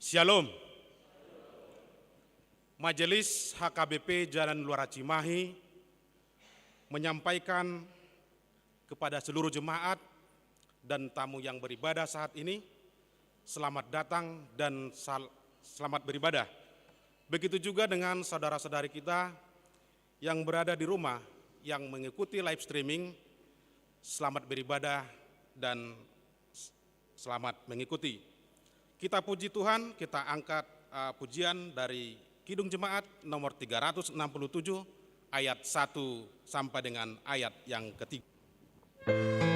Shalom. Majelis HKBP Jalan Luar Cimahi menyampaikan kepada seluruh jemaat dan tamu yang beribadah saat ini, selamat datang dan selamat beribadah. Begitu juga dengan saudara-saudari kita yang berada di rumah yang mengikuti live streaming, selamat beribadah dan selamat mengikuti. Kita puji Tuhan, kita angkat pujian dari Kidung Jemaat nomor 367 ayat 1 sampai dengan ayat yang ketiga. Bersenang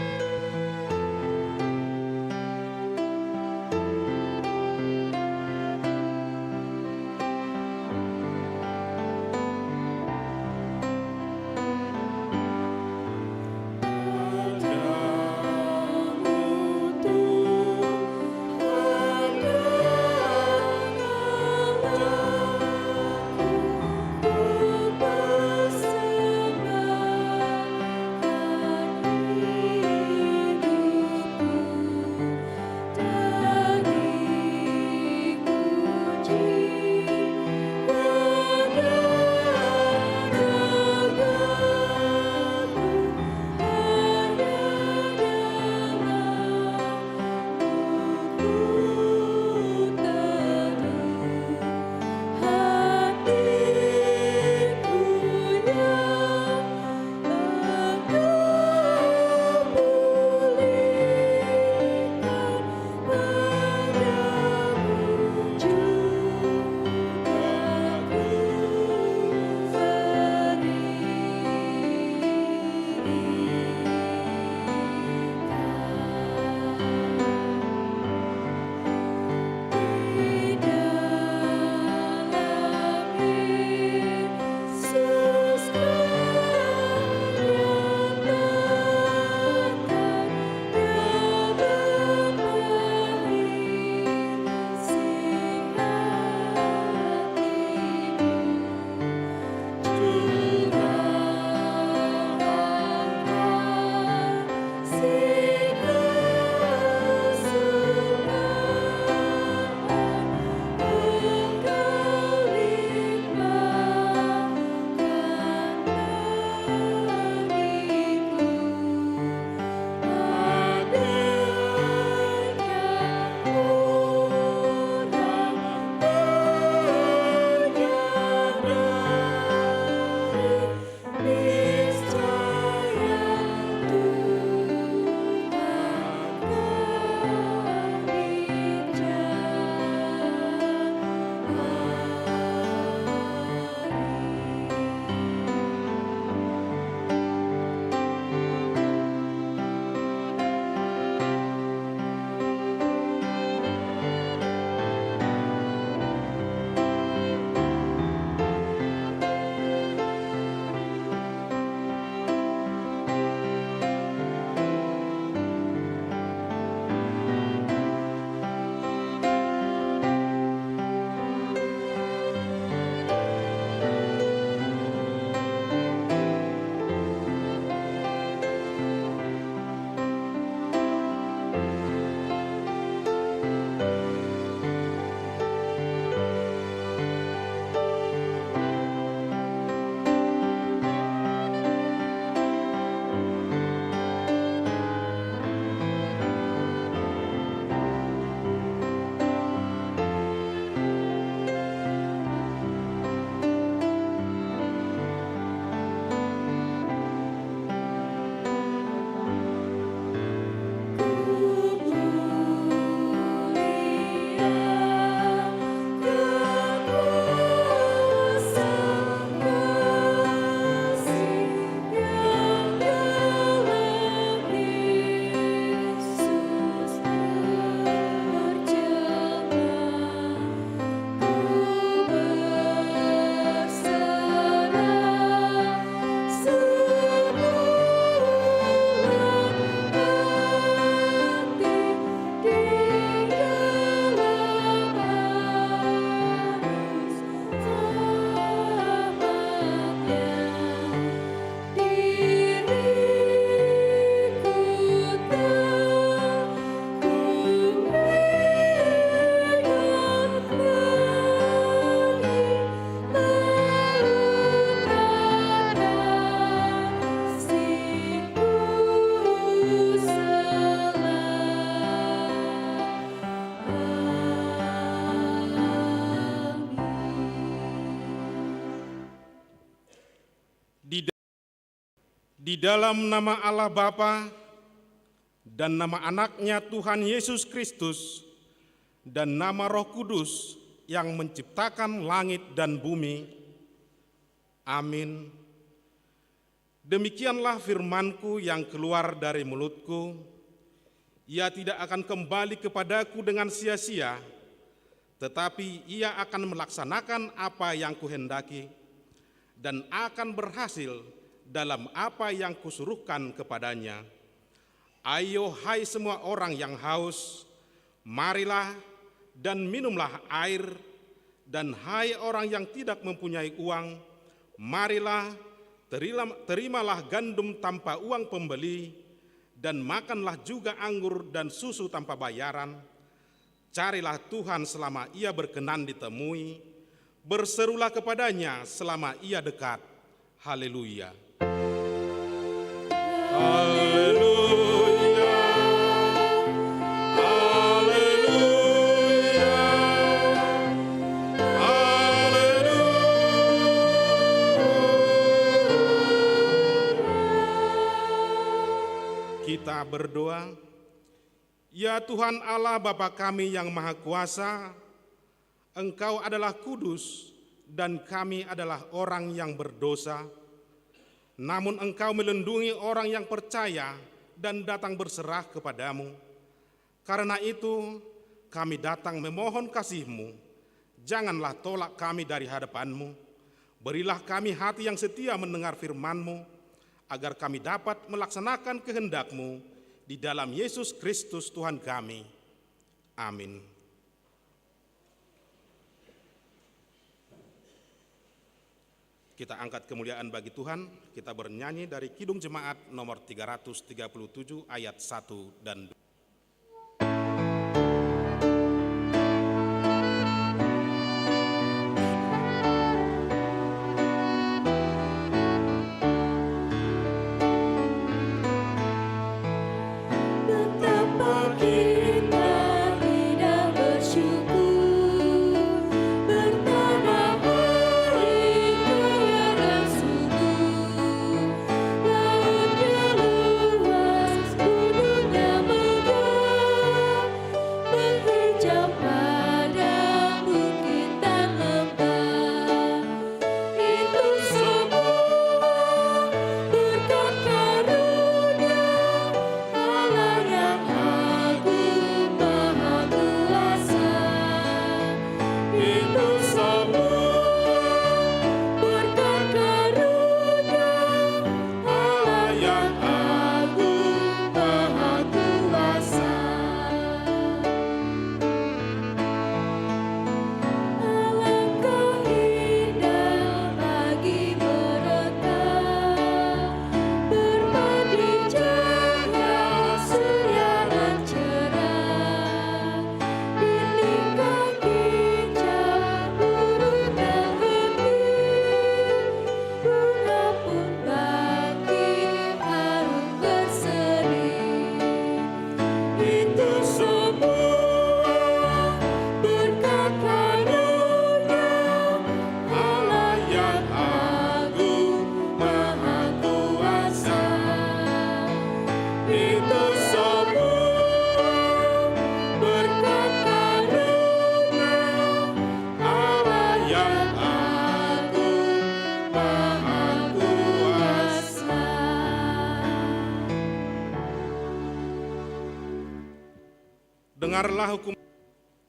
Di dalam nama Allah Bapa dan nama anaknya Tuhan Yesus Kristus dan nama Roh Kudus yang menciptakan langit dan bumi. Amin. Demikianlah firman-Ku yang keluar dari mulut-Ku. Ia tidak akan kembali kepadaku dengan sia-sia, tetapi ia akan melaksanakan apa yang Kuhendaki dan akan berhasil dalam apa yang Kusuruhkan kepadanya. Ayo hai semua orang yang haus, marilah dan minumlah air, dan hai orang yang tidak mempunyai uang, marilah, terimalah gandum tanpa uang pembeli, dan makanlah juga anggur dan susu tanpa bayaran. Carilah Tuhan selama ia berkenan ditemui, berserulah kepadanya selama ia dekat. Haleluya. Haleluya. Haleluya. Haleluya. Kita berdoa. Ya Tuhan Allah Bapa kami yang Maha Kuasa, Engkau adalah kudus dan kami adalah orang yang berdosa. Namun Engkau melindungi orang yang percaya dan datang berserah kepadamu. Karena itu kami datang memohon kasih-Mu. Janganlah tolak kami dari hadapan-Mu. Berilah kami hati yang setia mendengar firman-Mu, agar kami dapat melaksanakan kehendak-Mu di dalam Yesus Kristus Tuhan kami. Amin. Kita angkat kemuliaan bagi Tuhan, kita bernyanyi dari Kidung Jemaat nomor 337 ayat 1 dan 2.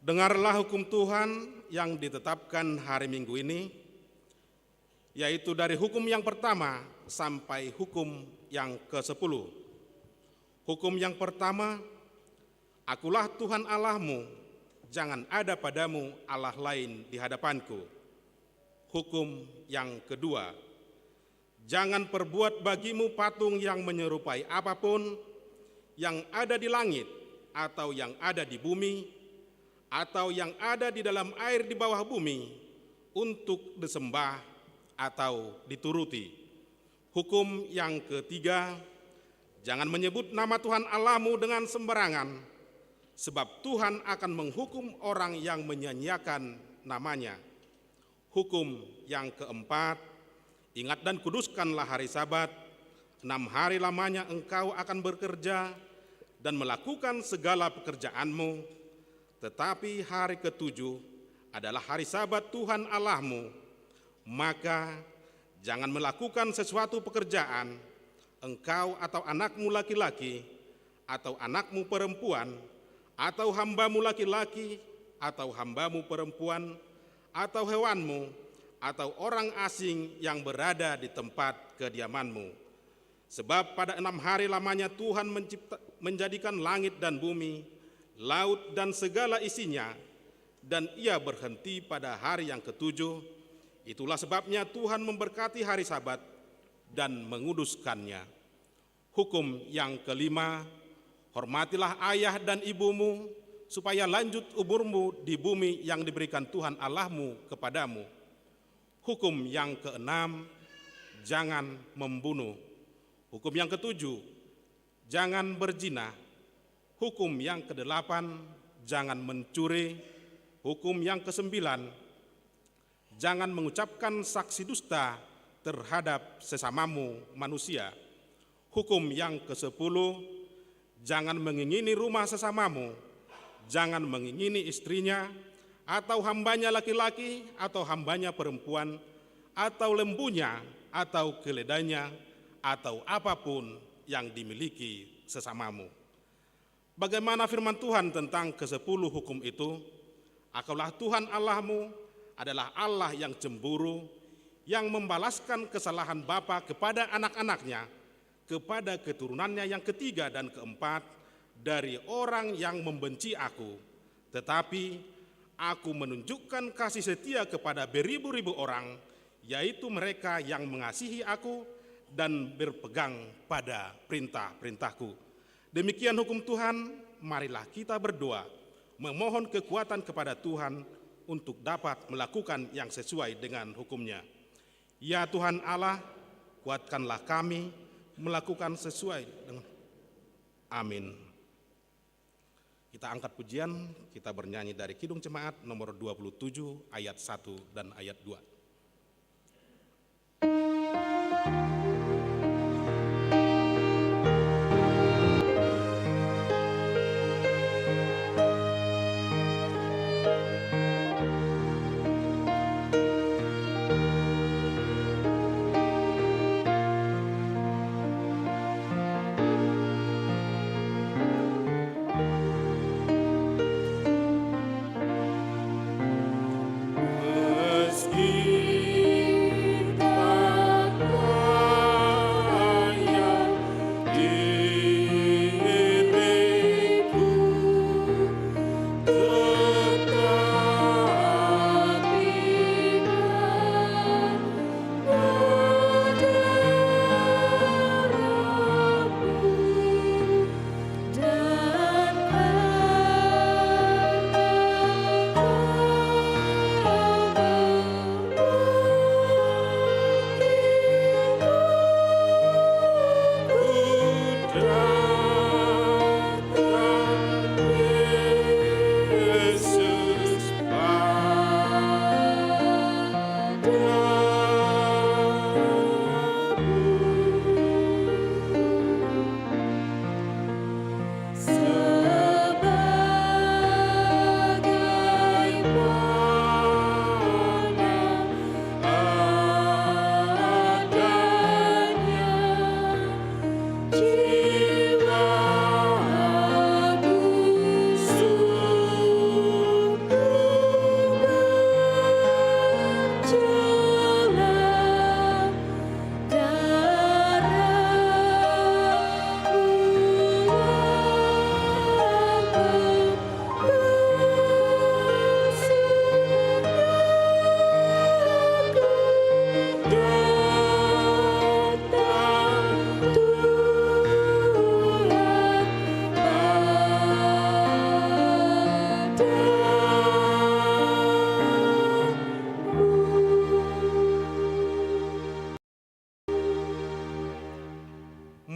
Dengarlah hukum Tuhan yang ditetapkan hari Minggu ini, yaitu dari hukum yang pertama sampai hukum yang ke-10. Hukum yang pertama, akulah Tuhan Allahmu, jangan ada padamu Allah lain di hadapanku. Hukum yang kedua, jangan perbuat bagimu patung yang menyerupai apapun yang ada di langit atau yang ada di bumi, atau yang ada di dalam air di bawah bumi, untuk disembah atau dituruti. Hukum yang ketiga, jangan menyebut nama Tuhan Allahmu dengan sembarangan, sebab Tuhan akan menghukum orang yang menyia-nyiakan namanya. Hukum yang keempat, ingat dan kuduskanlah hari Sabat. 6 hari lamanya engkau akan bekerja dan melakukan segala pekerjaanmu, tetapi hari ketujuh adalah hari Sabat Tuhan Allahmu. Maka jangan melakukan sesuatu pekerjaan, engkau atau anakmu laki-laki, atau anakmu perempuan, atau hambamu laki-laki, atau hambamu perempuan, atau hewanmu, atau orang asing yang berada di tempat kediamanmu. Sebab pada 6 hari lamanya Tuhan menjadikan langit dan bumi, laut dan segala isinya, dan ia berhenti pada hari yang ketujuh. Itulah sebabnya Tuhan memberkati hari Sabat dan menguduskannya. Hukum yang kelima, hormatilah ayah dan ibumu, supaya lanjut umurmu di bumi yang diberikan Tuhan Allahmu kepadamu. Hukum yang keenam, jangan membunuh. Hukum yang ketujuh, jangan berzina. Hukum yang kedelapan, jangan mencuri. Hukum yang kesembilan, jangan mengucapkan saksi dusta terhadap sesamamu manusia. Hukum yang kesepuluh, jangan mengingini rumah sesamamu. Jangan mengingini istrinya, atau hambanya laki-laki, atau hambanya perempuan, atau lembunya, atau keledainya, atau apapun yang dimiliki sesamamu. Bagaimana firman Tuhan tentang ke-10 hukum itu? Akulah Tuhan Allahmu adalah Allah yang cemburu, yang membalaskan kesalahan bapa kepada anak-anaknya, kepada keturunannya yang ketiga dan keempat dari orang yang membenci aku. Tetapi aku menunjukkan kasih setia kepada beribu-ribu orang, yaitu mereka yang mengasihi aku dan berpegang pada perintah-perintahku. Demikian hukum Tuhan, marilah kita berdoa, memohon kekuatan kepada Tuhan untuk dapat melakukan yang sesuai dengan hukumnya. Ya Tuhan Allah, kuatkanlah kami melakukan sesuai dengan. Amin. Kita angkat pujian, kita bernyanyi dari Kidung Jemaat nomor 27 ayat 1 dan ayat 2.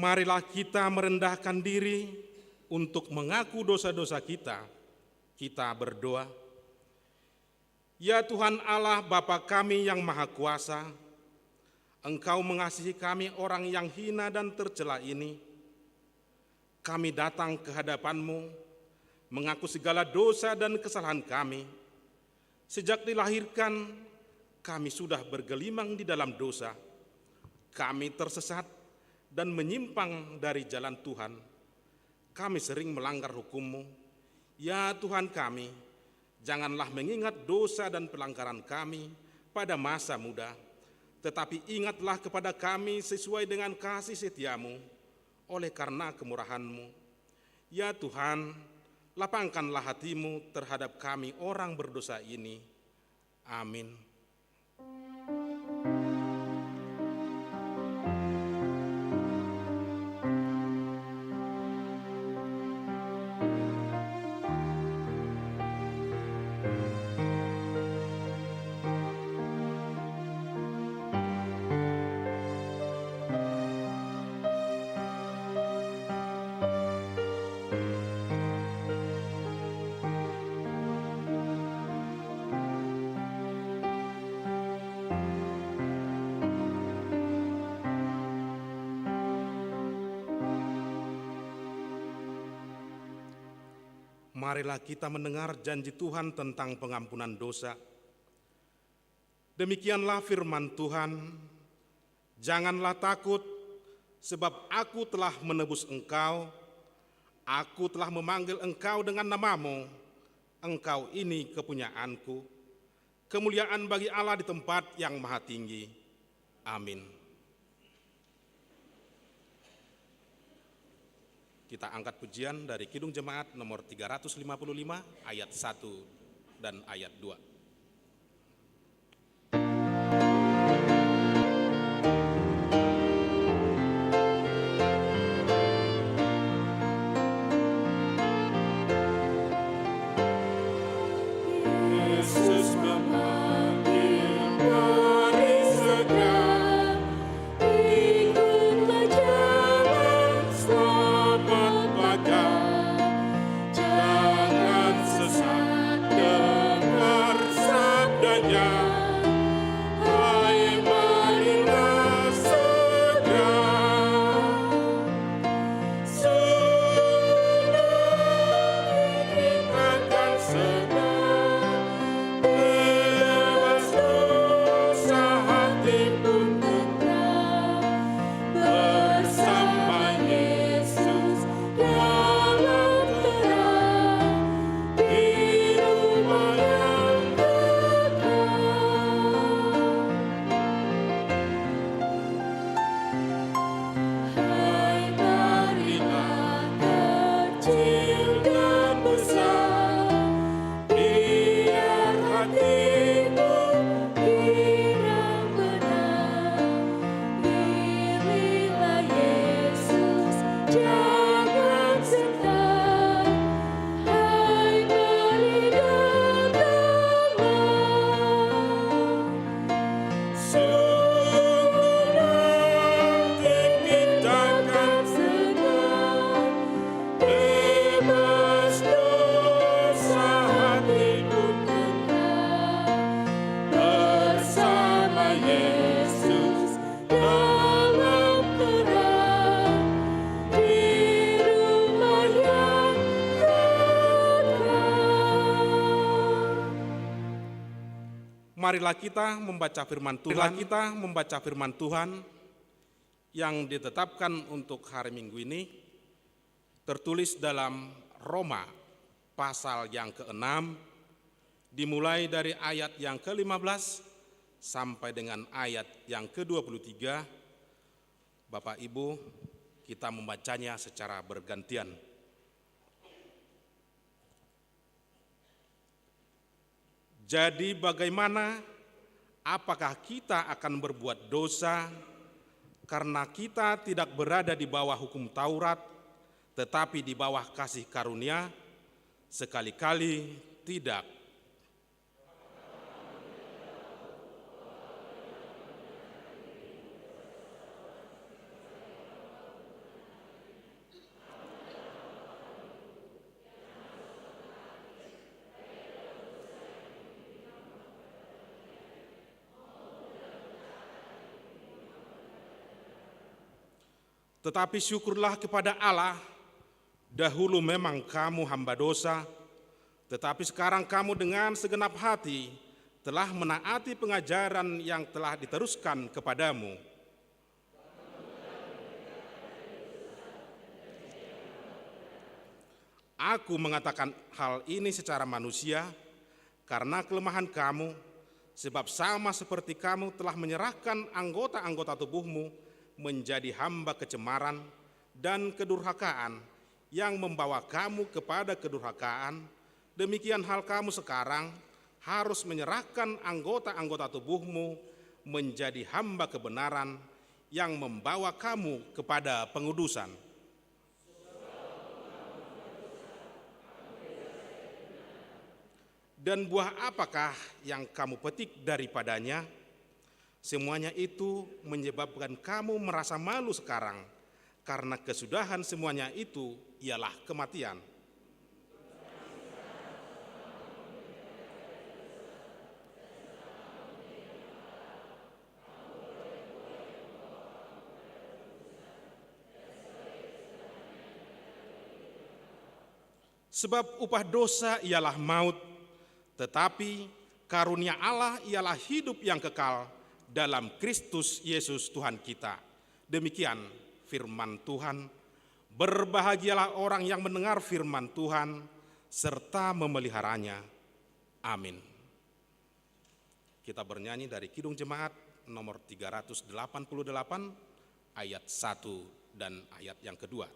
Marilah kita merendahkan diri untuk mengaku dosa-dosa kita. Kita berdoa. Ya Tuhan Allah Bapa kami yang Maha Kuasa, Engkau mengasihi kami orang yang hina dan tercela ini. Kami datang ke hadapan-Mu, mengaku segala dosa dan kesalahan kami. Sejak dilahirkan, kami sudah bergelimang di dalam dosa. Kami tersesat dan menyimpang dari jalan Tuhan. Kami sering melanggar hukum-Mu. Ya Tuhan kami, janganlah mengingat dosa dan pelanggaran kami pada masa muda, tetapi ingatlah kepada kami sesuai dengan kasih setia-Mu oleh karena kemurahan-Mu. Ya Tuhan, lapangkanlah hati-Mu terhadap kami orang berdosa ini. Amin. Marilah kita mendengar janji Tuhan tentang pengampunan dosa. Demikianlah firman Tuhan, janganlah takut, sebab aku telah menebus engkau, aku telah memanggil engkau dengan namamu, engkau ini kepunyaanku. Kemuliaan bagi Allah di tempat yang maha tinggi. Amin. Kita angkat pujian dari Kidung Jemaat nomor 355 ayat 1 dan ayat 2. Marilah kita membaca firman Tuhan. Yang ditetapkan untuk hari Minggu ini tertulis dalam Roma pasal yang ke-6, dimulai dari ayat yang ke-15 sampai dengan ayat yang ke-23. Bapak Ibu, kita membacanya secara bergantian. Jadi bagaimana? Apakah kita akan berbuat dosa karena kita tidak berada di bawah hukum Taurat, tetapi di bawah kasih karunia? Sekali-kali tidak. Tetapi syukurlah kepada Allah, dahulu memang kamu hamba dosa, tetapi sekarang kamu dengan segenap hati telah menaati pengajaran yang telah diteruskan kepadamu. Aku mengatakan hal ini secara manusia karena kelemahan kamu, sebab sama seperti kamu telah menyerahkan anggota-anggota tubuhmu menjadi hamba kecemaran dan kedurhakaan yang membawa kamu kepada kedurhakaan, demikian hal kamu sekarang harus menyerahkan anggota-anggota tubuhmu menjadi hamba kebenaran yang membawa kamu kepada pengudusan. Dan buah apakah yang kamu petik daripadanya? Semuanya itu menyebabkan kamu merasa malu sekarang, karena kesudahan semuanya itu ialah kematian. Sebab upah dosa ialah maut, tetapi karunia Allah ialah hidup yang kekal dalam Kristus Yesus Tuhan kita. Demikian firman Tuhan. Berbahagialah orang yang mendengar firman Tuhan serta memeliharanya. Amin. Kita bernyanyi dari Kidung Jemaat nomor 388 ayat 1 dan ayat yang kedua.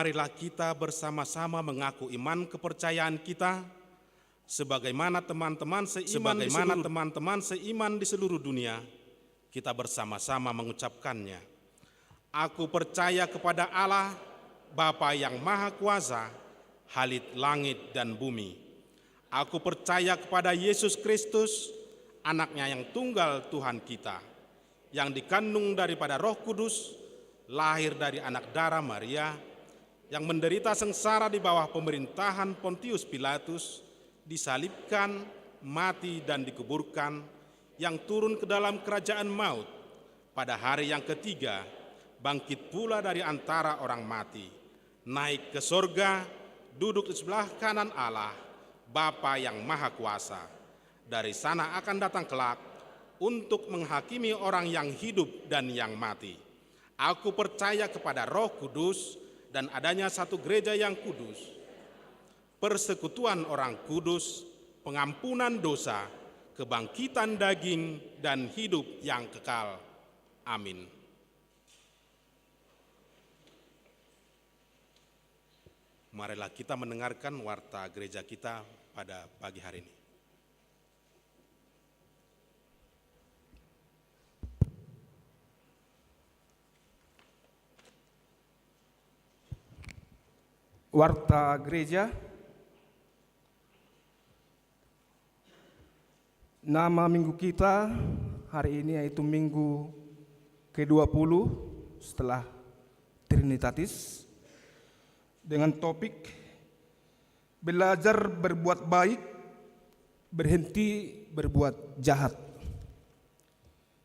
Marilah kita bersama-sama mengaku iman kepercayaan kita sebagaimana teman-teman seiman di seluruh dunia. Kita bersama-sama mengucapkannya. Aku percaya kepada Allah, Bapa yang Maha Kuasa, Khalid langit dan bumi. Aku percaya kepada Yesus Kristus, Anaknya yang tunggal Tuhan kita, yang dikandung daripada Roh Kudus, lahir dari anak darah Maria, yang menderita sengsara di bawah pemerintahan Pontius Pilatus, disalibkan, mati dan dikuburkan, yang turun ke dalam kerajaan maut, pada hari yang ketiga bangkit pula dari antara orang mati, naik ke sorga, duduk di sebelah kanan Allah, Bapa yang Maha Kuasa. Dari sana akan datang kelak untuk menghakimi orang yang hidup dan yang mati. Aku percaya kepada Roh Kudus dan adanya satu gereja yang kudus, persekutuan orang kudus, pengampunan dosa, kebangkitan daging, dan hidup yang kekal. Amin. Marilah kita mendengarkan warta gereja kita pada pagi hari ini. Warta gereja. Nama minggu kita hari ini yaitu minggu ke-20 setelah Trinitatis, dengan topik belajar berbuat baik, berhenti berbuat jahat.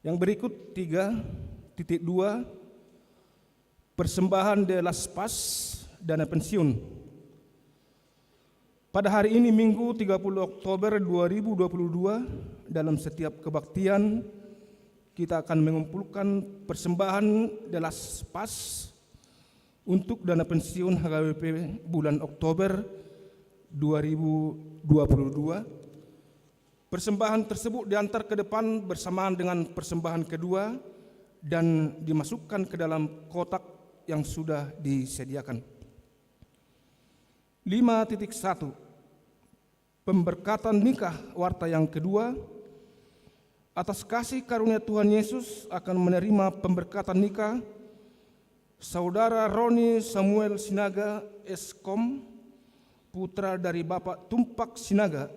Yang berikut 3.2, persembahan de las Paz, dana pensiun. Pada hari ini Minggu 30 Oktober 2022, dalam setiap kebaktian kita akan mengumpulkan persembahan de las Paz untuk dana pensiun HKBP bulan Oktober 2022. Persembahan tersebut diantar ke depan bersamaan dengan persembahan kedua dan dimasukkan ke dalam kotak yang sudah disediakan. 5.1, pemberkatan nikah warta yang kedua. Atas kasih karunia Tuhan Yesus akan menerima pemberkatan nikah Saudara Roni Samuel Sinaga Eskom, putra dari Bapak Tumpak Sinaga,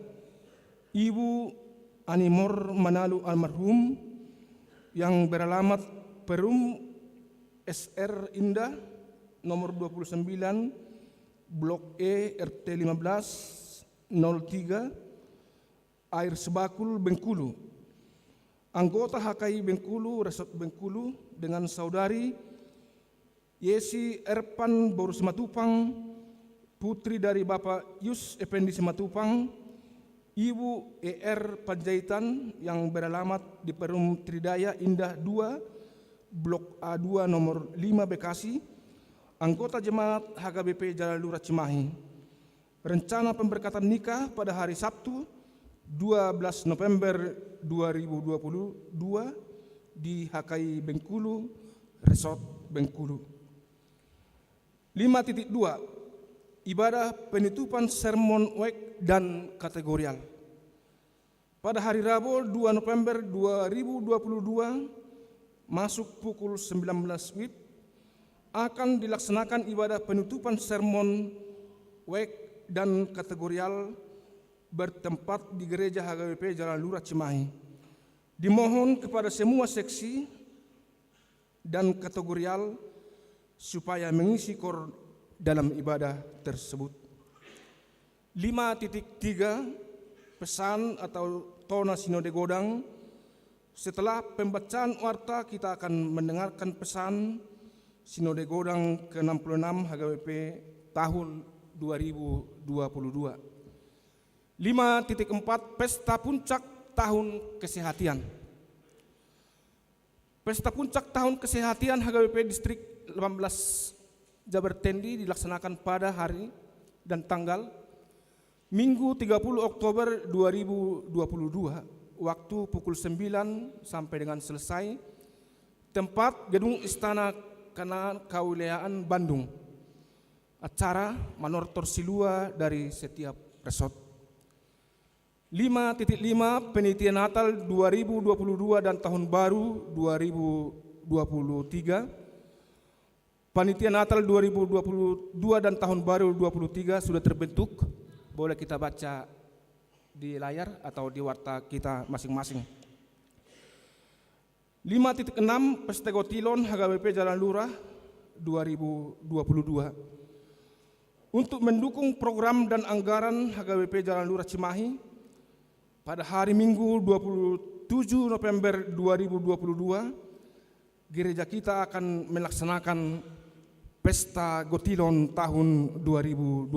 Ibu Animor Manalu almarhum, yang beralamat Perum SR Indah, nomor 29, Blok E, RT 1503, Air Sebakul, Bengkulu. Anggota HKI Bengkulu, Resort Bengkulu, dengan saudari Yesi Erpan Boru Simatupang, putri dari Bapak Yus Effendi Simatupang, Ibu ER Panjaitan, yang beralamat di Perum Tridaya Indah 2, Blok A2 nomor 5 Bekasi, anggota jemaat HKBP Jalan Lurah Cimahi. Rencana pemberkatan nikah pada hari Sabtu 12 November 2022 di HKI Bengkulu, Resort Bengkulu. 5.2, ibadah penutupan sermon WEK dan kategorial. Pada hari Rabu 2 November 2022 masuk pukul 19 WIB akan dilaksanakan ibadah penutupan sermon WEK dan kategorial bertempat di Gereja HKBP Jalan Lurah Cimahi. Dimohon kepada semua seksi dan kategorial supaya mengisi kor dalam ibadah tersebut. 5.3, pesan atau tona Sinode Godang. Setelah pembacaan warta kita akan mendengarkan pesan Sinode Godang ke-66 HKBP tahun 2022. 5.4, Pesta Puncak Tahun Kesehatan. Pesta Puncak Tahun Kesehatan HKBP Distrik 18 Jabartendi dilaksanakan pada hari dan tanggal Minggu 30 Oktober 2022, waktu pukul 9 sampai dengan selesai. Tempat Gedung Istana Kewilayahan Bandung. Acara manortor silua dari setiap resort. 5.5, Penitian Natal 2022 dan Tahun Baru 2023. Panitia Natal 2022 dan Tahun Baru 2023 sudah terbentuk. Boleh kita baca di layar atau di warta kita masing-masing. 5.6, Pesta Gotilon HKBP Jalan Lurah 2022. untuk mendukung program dan anggaran HKBP Jalan Lurah Cimahi pada hari Minggu 27 November 2022, gereja kita akan melaksanakan Pesta Gotilon tahun 2022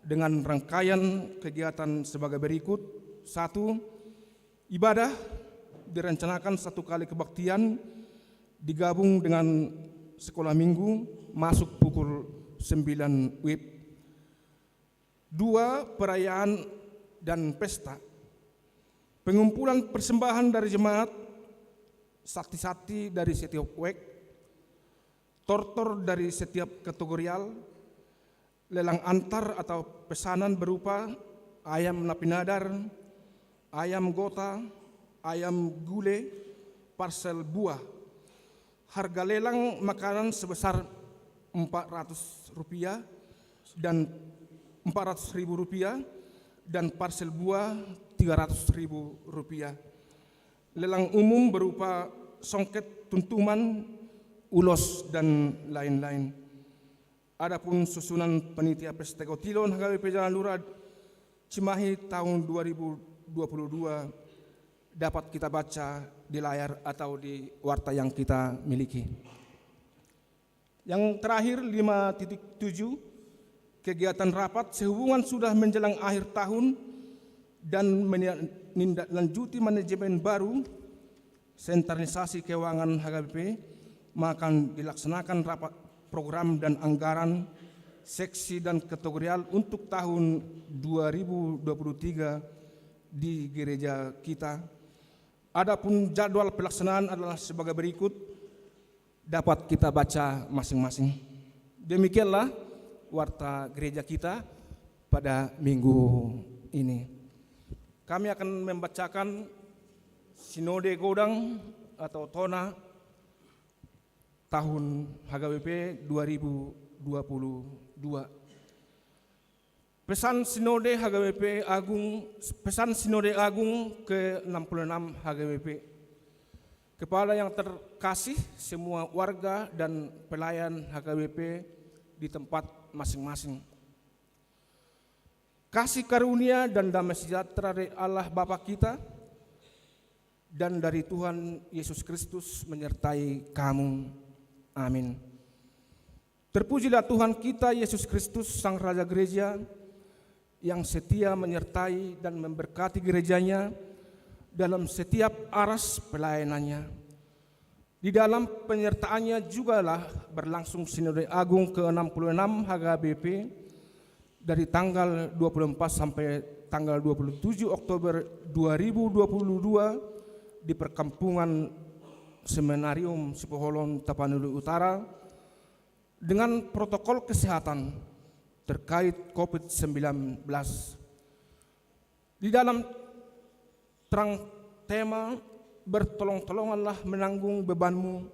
dengan rangkaian kegiatan sebagai berikut. 1. Ibadah direncanakan 1 kali kebaktian digabung dengan sekolah minggu masuk pukul 9 WIB. 2. Perayaan dan pesta. Pengumpulan persembahan dari jemaat, sakti-sakti dari setiap WEK, tortor dari setiap kategorial, lelang antar atau pesanan berupa ayam napinadar, ayam gota, ayam gule, parsel buah. Harga lelang makanan sebesar Rp400 dan Rp400.000 dan parsel buah Rp300.000. Lelang umum berupa songket, tuntuman, ulos dan lain-lain. Adapun susunan panitia Pesta Gotilon HKBP Jalan Lurah Cimahi tahun 2022 dapat kita baca di layar atau di warta yang kita miliki. Yang terakhir 5.7, kegiatan rapat sehubungan sudah menjelang akhir tahun dan menindaklanjuti manajemen baru sentralisasi keuangan HKBP, maka dilaksanakan rapat program dan anggaran seksi dan kategorial untuk tahun 2023 di gereja kita. Adapun jadwal pelaksanaan adalah sebagai berikut, dapat kita baca masing-masing. Demikianlah warta gereja kita pada minggu ini. Kami akan membacakan Sinode Godang atau Tona tahun HKBP 2022. Pesan Sinode HKBP Agung, pesan Sinode Agung ke-66 HKBP. Kepada yang terkasih semua warga dan pelayan HKBP di tempat masing-masing. Kasih karunia dan damai sejahtera dari Allah Bapa kita dan dari Tuhan Yesus Kristus menyertai kamu. Amin. Terpujilah Tuhan kita Yesus Kristus, Sang Raja Gereja, yang setia menyertai dan memberkati gerejanya dalam setiap aras pelayanannya. Di dalam penyertaannya jugalah berlangsung Sinode Agung ke-66 HKBP dari tanggal 24 sampai tanggal 27 Oktober 2022 di perkampungan Seminarium Sipoholon Tapanuli Utara dengan protokol kesehatan terkait COVID-19. Di dalam terang tema bertolong-tolonganlah menanggung bebanmu,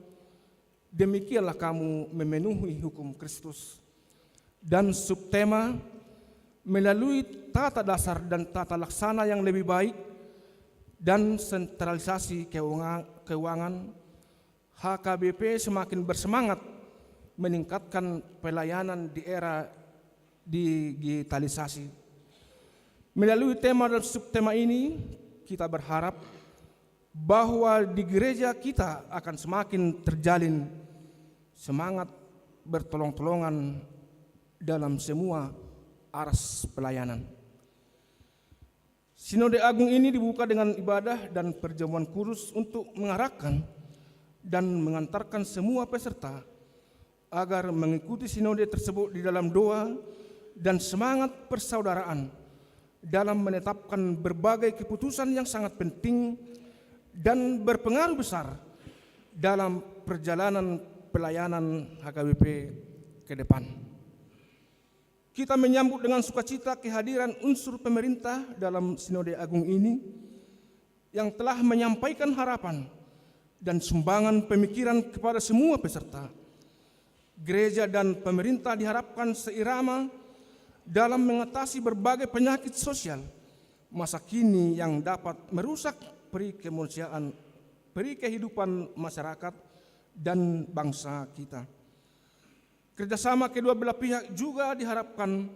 demikianlah kamu memenuhi hukum Kristus. Dan subtema melalui tata dasar dan tata laksana yang lebih baik dan sentralisasi keuangan, HKBP semakin bersemangat meningkatkan pelayanan di era digitalisasi. Melalui tema dan subtema ini, kita berharap bahwa di gereja kita akan semakin terjalin semangat bertolong-tolongan dalam semua aras pelayanan. Sinode Agung ini dibuka dengan ibadah dan perjamuan kudus untuk mengarahkan dan mengantarkan semua peserta agar mengikuti sinode tersebut di dalam doa dan semangat persaudaraan dalam menetapkan berbagai keputusan yang sangat penting dan berpengaruh besar dalam perjalanan pelayanan HKBP ke depan. Kita menyambut dengan sukacita kehadiran unsur pemerintah dalam Sinode Agung ini yang telah menyampaikan harapan dan sumbangan pemikiran kepada semua peserta. Gereja dan pemerintah diharapkan seirama dalam mengatasi berbagai penyakit sosial masa kini yang dapat merusak peri kemanusiaan, peri kehidupan masyarakat dan bangsa kita. Kerjasama kedua belah pihak juga diharapkan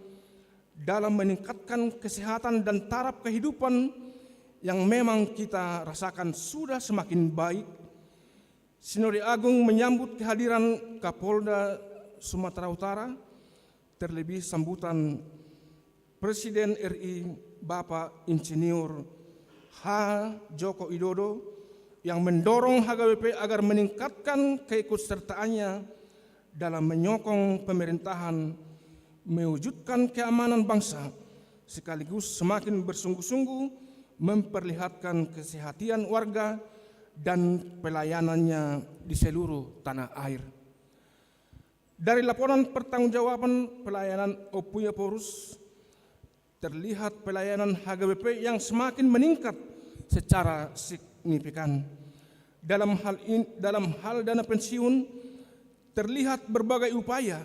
dalam meningkatkan kesehatan dan taraf kehidupan yang memang kita rasakan sudah semakin baik. Sinode Agung menyambut kehadiran Kapolda Sumatera Utara, terlebih sambutan Presiden RI Bapak Insinyur H. Joko Widodo yang mendorong HKBP agar meningkatkan keikutsertaannya dalam menyokong pemerintahan mewujudkan keamanan bangsa, sekaligus semakin bersungguh-sungguh memperlihatkan kesehatan warga dan pelayanannya di seluruh tanah air. Dari laporan pertanggungjawaban pelayanan Opuya Porus, terlihat pelayanan HKBP yang semakin meningkat secara signifikan. Dalam hal dana pensiun, terlihat berbagai upaya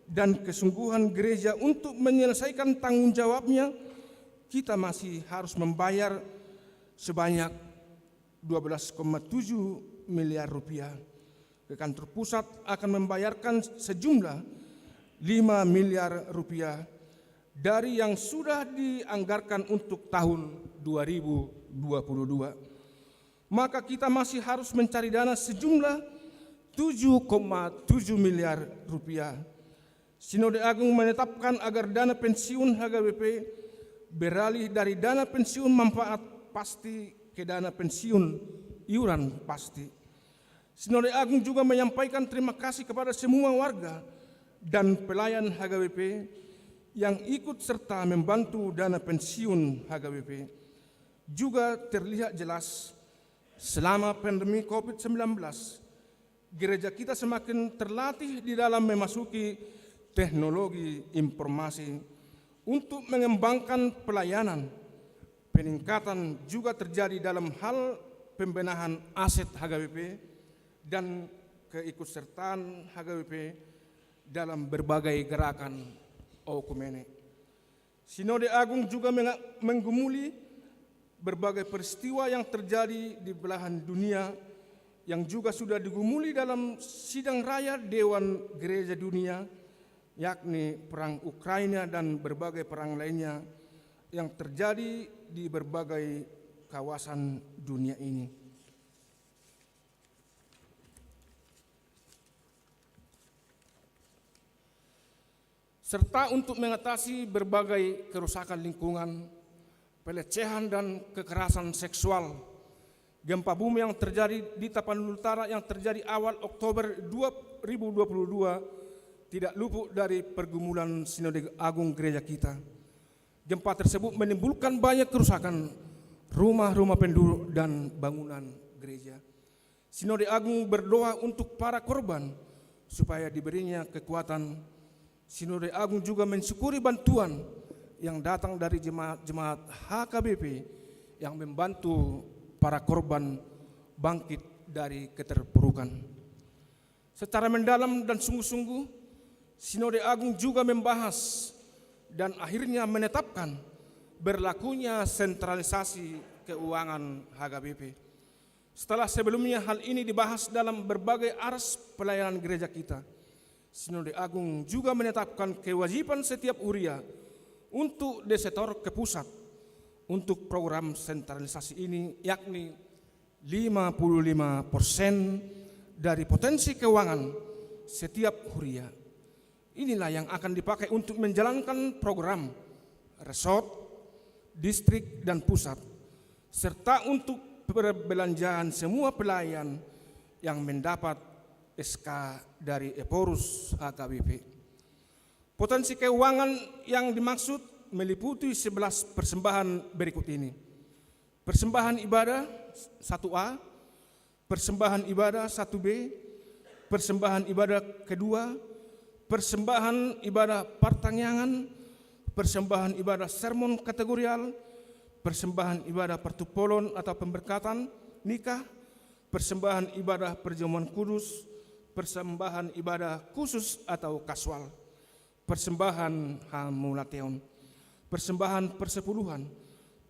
dan kesungguhan gereja untuk menyelesaikan tanggung jawabnya. Kita masih harus membayar sebanyak 12,7 miliar rupiah. Ke kantor pusat akan membayarkan sejumlah 5 miliar rupiah dari yang sudah dianggarkan untuk tahun 2022. Maka kita masih harus mencari dana sejumlah 7,7 miliar rupiah. Sinode Agung menetapkan agar dana pensiun HKBP beralih dari dana pensiun manfaat pasti ke dana pensiun iuran pasti. Sinode Agung juga menyampaikan terima kasih kepada semua warga dan pelayan HKBP yang ikut serta membantu dana pensiun HKBP. Juga terlihat jelas selama pandemi COVID-19, gereja kita semakin terlatih di dalam memasuki teknologi informasi untuk mengembangkan pelayanan. Peningkatan juga terjadi dalam hal pembenahan aset HKBP dan keikutsertaan HKBP dalam berbagai gerakan okumene. Sinode Agung juga menggumuli berbagai peristiwa yang terjadi di belahan dunia yang juga sudah digumuli dalam sidang raya Dewan Gereja Dunia, yakni perang Ukraina dan berbagai perang lainnya yang terjadi di berbagai kawasan dunia ini. Serta untuk mengatasi berbagai kerusakan lingkungan, pelecehan dan kekerasan seksual, gempa bumi yang terjadi di Tapanuli Utara yang terjadi awal Oktober 2022 tidak luput dari pergumulan Sinode Agung gereja kita. Gempa tersebut menimbulkan banyak kerusakan rumah-rumah penduduk dan bangunan gereja. Sinode Agung berdoa untuk para korban supaya diberinya kekuatan. Sinode Agung juga mensyukuri bantuan yang datang dari jemaat HKBP yang membantu para korban bangkit dari keterpurukan. Secara mendalam dan sungguh-sungguh, Sinode Agung juga membahas dan akhirnya menetapkan berlakunya sentralisasi keuangan HKBP. Setelah sebelumnya hal ini dibahas dalam berbagai aras pelayanan gereja kita, Sinode Agung juga menetapkan kewajiban setiap uria untuk desetor ke pusat untuk program sentralisasi ini, yakni 55% dari potensi keuangan setiap huria. Inilah yang akan dipakai untuk menjalankan program resort, distrik, dan pusat, serta untuk perbelanjaan semua pelayan yang mendapat SK dari Eporus HKBP. Potensi keuangan yang dimaksud meliputi 11 persembahan berikut ini. Persembahan ibadah 1A, persembahan ibadah 1B, persembahan ibadah kedua, persembahan ibadah pertangyangan, persembahan ibadah sermon kategorial, persembahan ibadah pertupolon atau pemberkatan nikah, persembahan ibadah perjamuan kudus, persembahan ibadah khusus atau kasual, persembahan hamulateon, persembahan persepuluhan,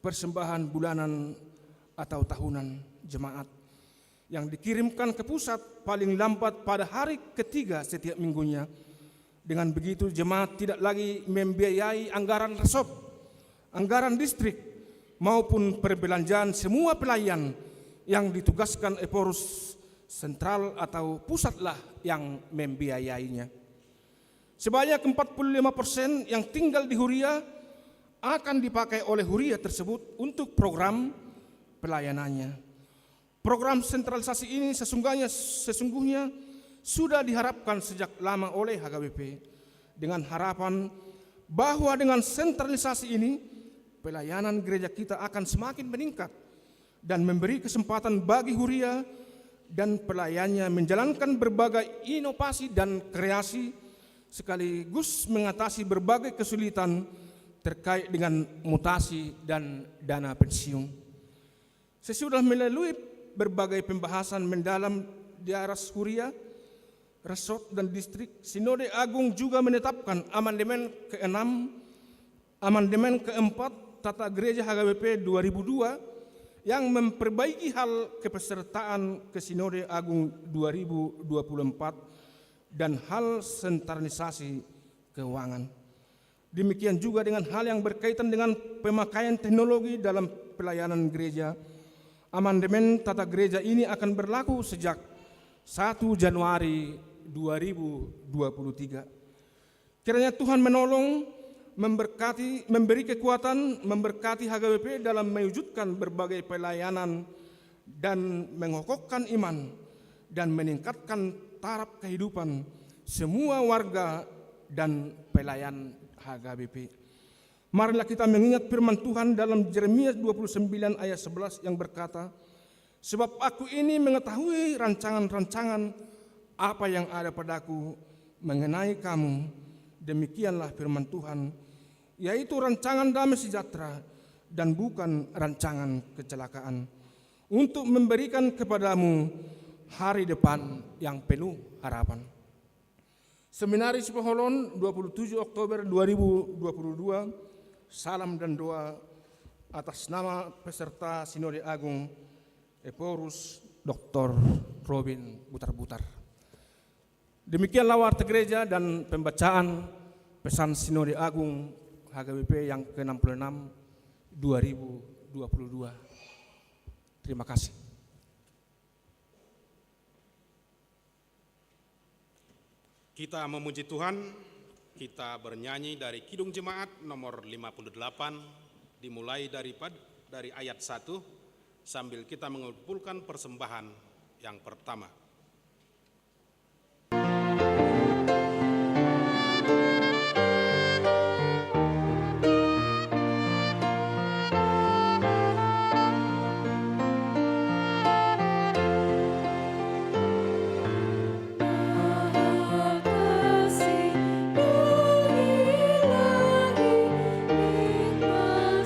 persembahan bulanan atau tahunan jemaat yang dikirimkan ke pusat paling lambat pada hari ketiga setiap minggunya, Dengan begitu jemaat tidak lagi membiayai anggaran resop, anggaran distrik, maupun perbelanjaan semua pelayan yang ditugaskan Eporus sentral atau pusatlah yang membiayainya. Sebanyak 45% yang tinggal di Huria akan dipakai oleh Huria tersebut untuk program pelayanannya. Program sentralisasi ini sesungguhnya sudah diharapkan sejak lama oleh HKBP dengan harapan bahwa dengan sentralisasi ini pelayanan gereja kita akan semakin meningkat dan memberi kesempatan bagi Huria dan pelayannya menjalankan berbagai inovasi dan kreasi sekaligus mengatasi berbagai kesulitan terkait dengan mutasi dan dana pensiun. Sesudah melalui berbagai pembahasan mendalam di aras Huria, resort dan distrik, Sinode Agung juga menetapkan amandemen ke-6, amandemen ke-4 Tata Gereja HKBP 2002 yang memperbaiki hal kepesertaan ke Sinode Agung 2024 dan hal sentralisasi keuangan. Demikian juga dengan hal yang berkaitan dengan pemakaian teknologi dalam pelayanan gereja. Amandemen Tata Gereja ini akan berlaku sejak 1 Januari 2023. Kiranya Tuhan menolong, memberkati, memberi kekuatan, memberkati HKBP dalam mewujudkan berbagai pelayanan dan mengokohkan iman dan meningkatkan taraf kehidupan semua warga dan pelayan HKBP. Marilah kita mengingat firman Tuhan dalam Yeremia 29 ayat 11 yang berkata, "Sebab aku ini mengetahui rancangan-rancangan apa yang ada padaku mengenai kamu, demikianlah firman Tuhan, yaitu rancangan damai sejahtera dan bukan rancangan kecelakaan, untuk memberikan kepadamu hari depan yang penuh harapan." Seminari Sipoholon 27 Oktober 2022, salam dan doa atas nama peserta Sinode Agung Eporus Dr. Robin Butar-Butar. Demikianlah warta gereja dan pembacaan pesan Sinode Agung HKBP yang ke-66 2022. Terima kasih. Kita memuji Tuhan, kita bernyanyi dari Kidung Jemaat nomor 58, dimulai dari ayat 1, sambil kita mengumpulkan persembahan yang pertama.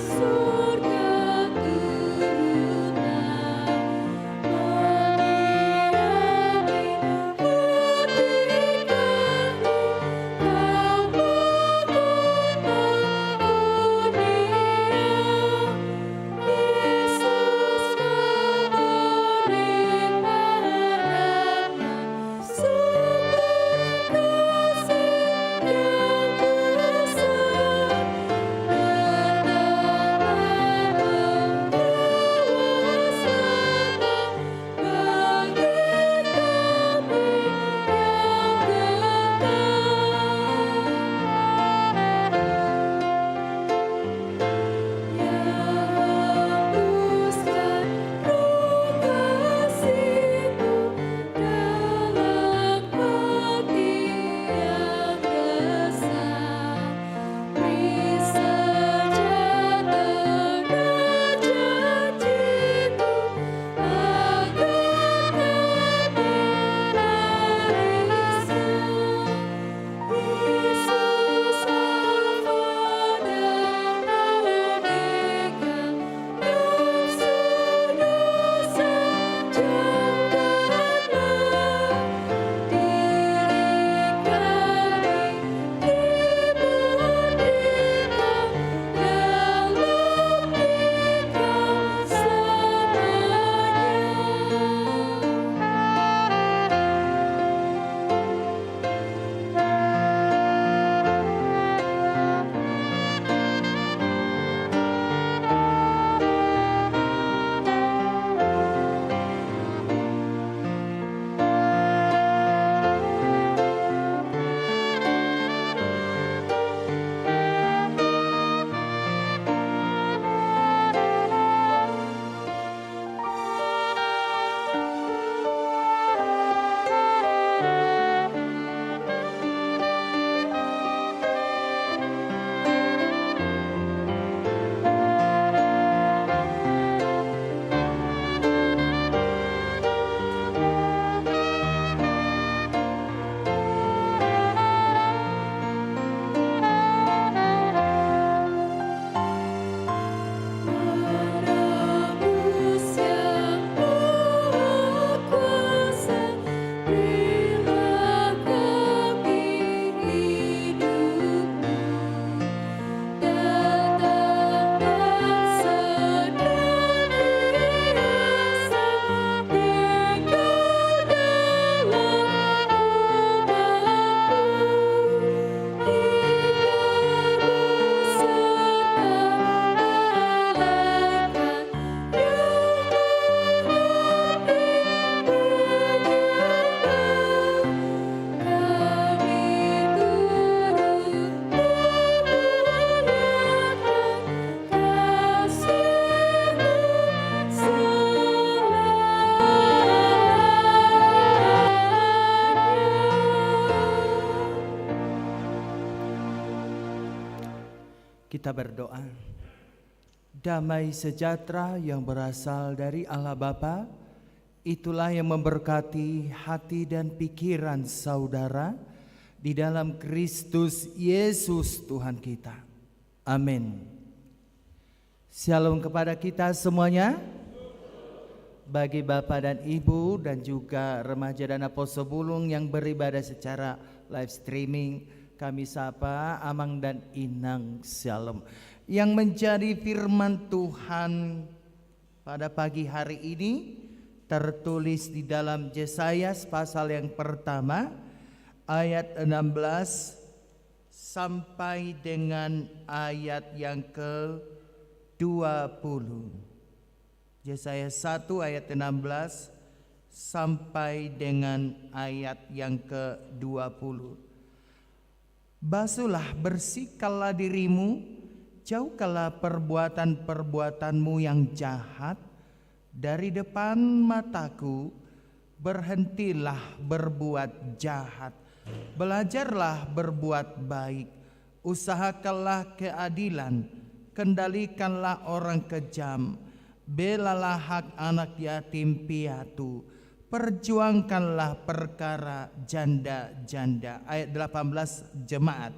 Surga turunan, Kita berdoa. Damai sejahtera yang berasal dari Allah Bapa, itulah yang memberkati hati dan pikiran saudara di dalam Kristus Yesus Tuhan kita. Amin. Shalom kepada kita semuanya. Bagi Bapak dan Ibu dan juga remaja dan Apostle Bulung yang beribadah secara live streaming, kami sapa Amang dan Inang. Shalom. Yang menjadi firman Tuhan pada pagi hari ini tertulis di dalam Yesaya pasal yang pertama ayat 16 sampai dengan ayat yang ke-20. Yesaya 1 ayat 16 sampai dengan ayat yang ke-20. Basuhlah, bersihkanlah dirimu, jauhkanlah perbuatan-perbuatanmu yang jahat dari depan mataku. Berhentilah berbuat jahat, belajarlah berbuat baik, usahakanlah keadilan, kendalikanlah orang kejam, belalah hak anak yatim piatu, perjuangkanlah perkara janda-janda. Ayat 18 jemaat.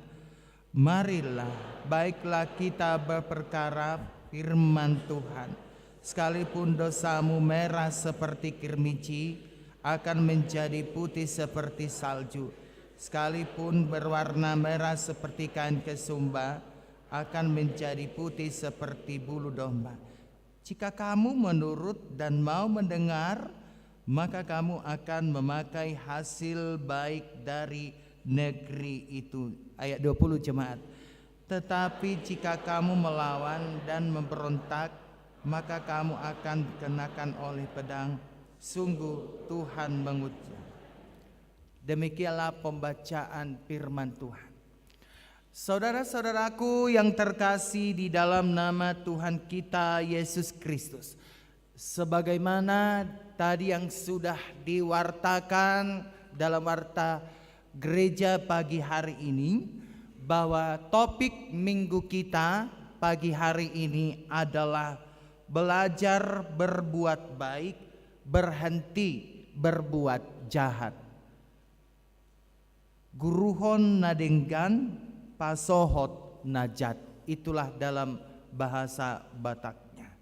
Marilah, baiklah kita berperkara firman Tuhan. Sekalipun dosamu merah seperti kirmizi, akan menjadi putih seperti salju. Sekalipun berwarna merah seperti kain kesumba, akan menjadi putih seperti bulu domba. Jika kamu menurut dan mau mendengar, maka kamu akan memakai hasil baik dari negeri itu. Ayat 20 jemaat. Tetapi jika kamu melawan dan memberontak, maka kamu akan dikenakan oleh pedang. Sungguh Tuhan mengutuk. Demikianlah pembacaan firman Tuhan. Saudara-saudaraku yang terkasih di dalam nama Tuhan kita Yesus Kristus, sebagaimana tadi yang sudah diwartakan dalam warta gereja pagi hari ini, bahwa topik minggu kita pagi hari ini adalah belajar berbuat baik, berhenti berbuat jahat. Guruhon nadenggan pasohot najat, itulah dalam bahasa Bataknya.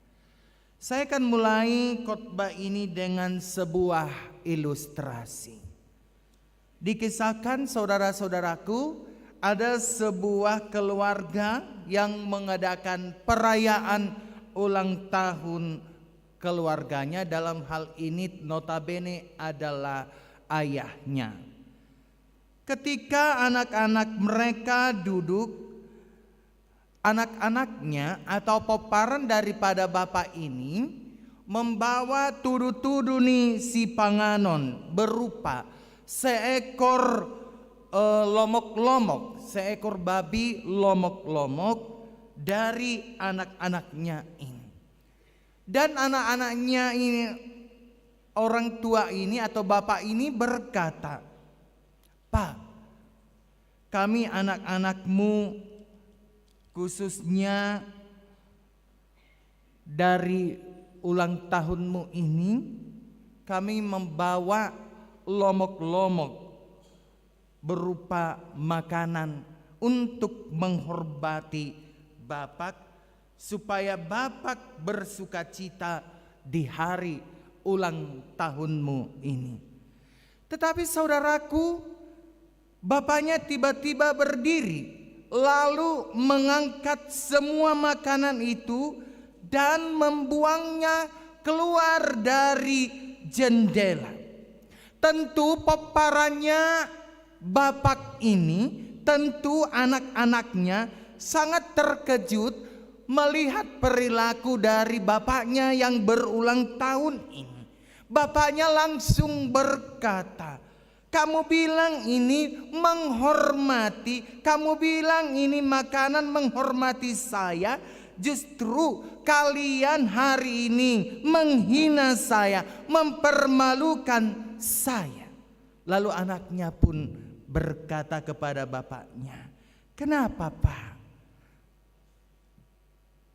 Saya akan mulai khotbah ini dengan sebuah ilustrasi. Dikisahkan saudara-saudaraku, ada sebuah keluarga yang mengadakan perayaan ulang tahun keluarganya. Dalam hal ini notabene adalah ayahnya. Ketika anak-anak mereka duduk, anak-anaknya atau peparan daripada bapak ini membawa tudu-tudu nih si panganon berupa seekor lomok-lomok, seekor babi lomok-lomok dari anak-anaknya ini. Dan anak-anaknya ini, orang tua ini atau bapak ini berkata, "Pak, kami anak-anakmu, khususnya dari ulang tahunmu ini, kami membawa lomok-lomok berupa makanan untuk menghormati Bapak, supaya Bapak bersukacita di hari ulang tahunmu ini." Tetapi saudaraku, bapaknya tiba-tiba berdiri, lalu mengangkat semua makanan itu dan membuangnya keluar dari jendela. Tentu peparannya bapak ini, tentu anak-anaknya sangat terkejut melihat perilaku dari bapaknya yang berulang tahun ini. Bapaknya langsung berkata, "Kamu bilang ini menghormati, kamu bilang ini makanan menghormati saya, justru kalian hari ini menghina saya, mempermalukan saya." Lalu anaknya pun berkata kepada bapaknya, "Kenapa, Pak?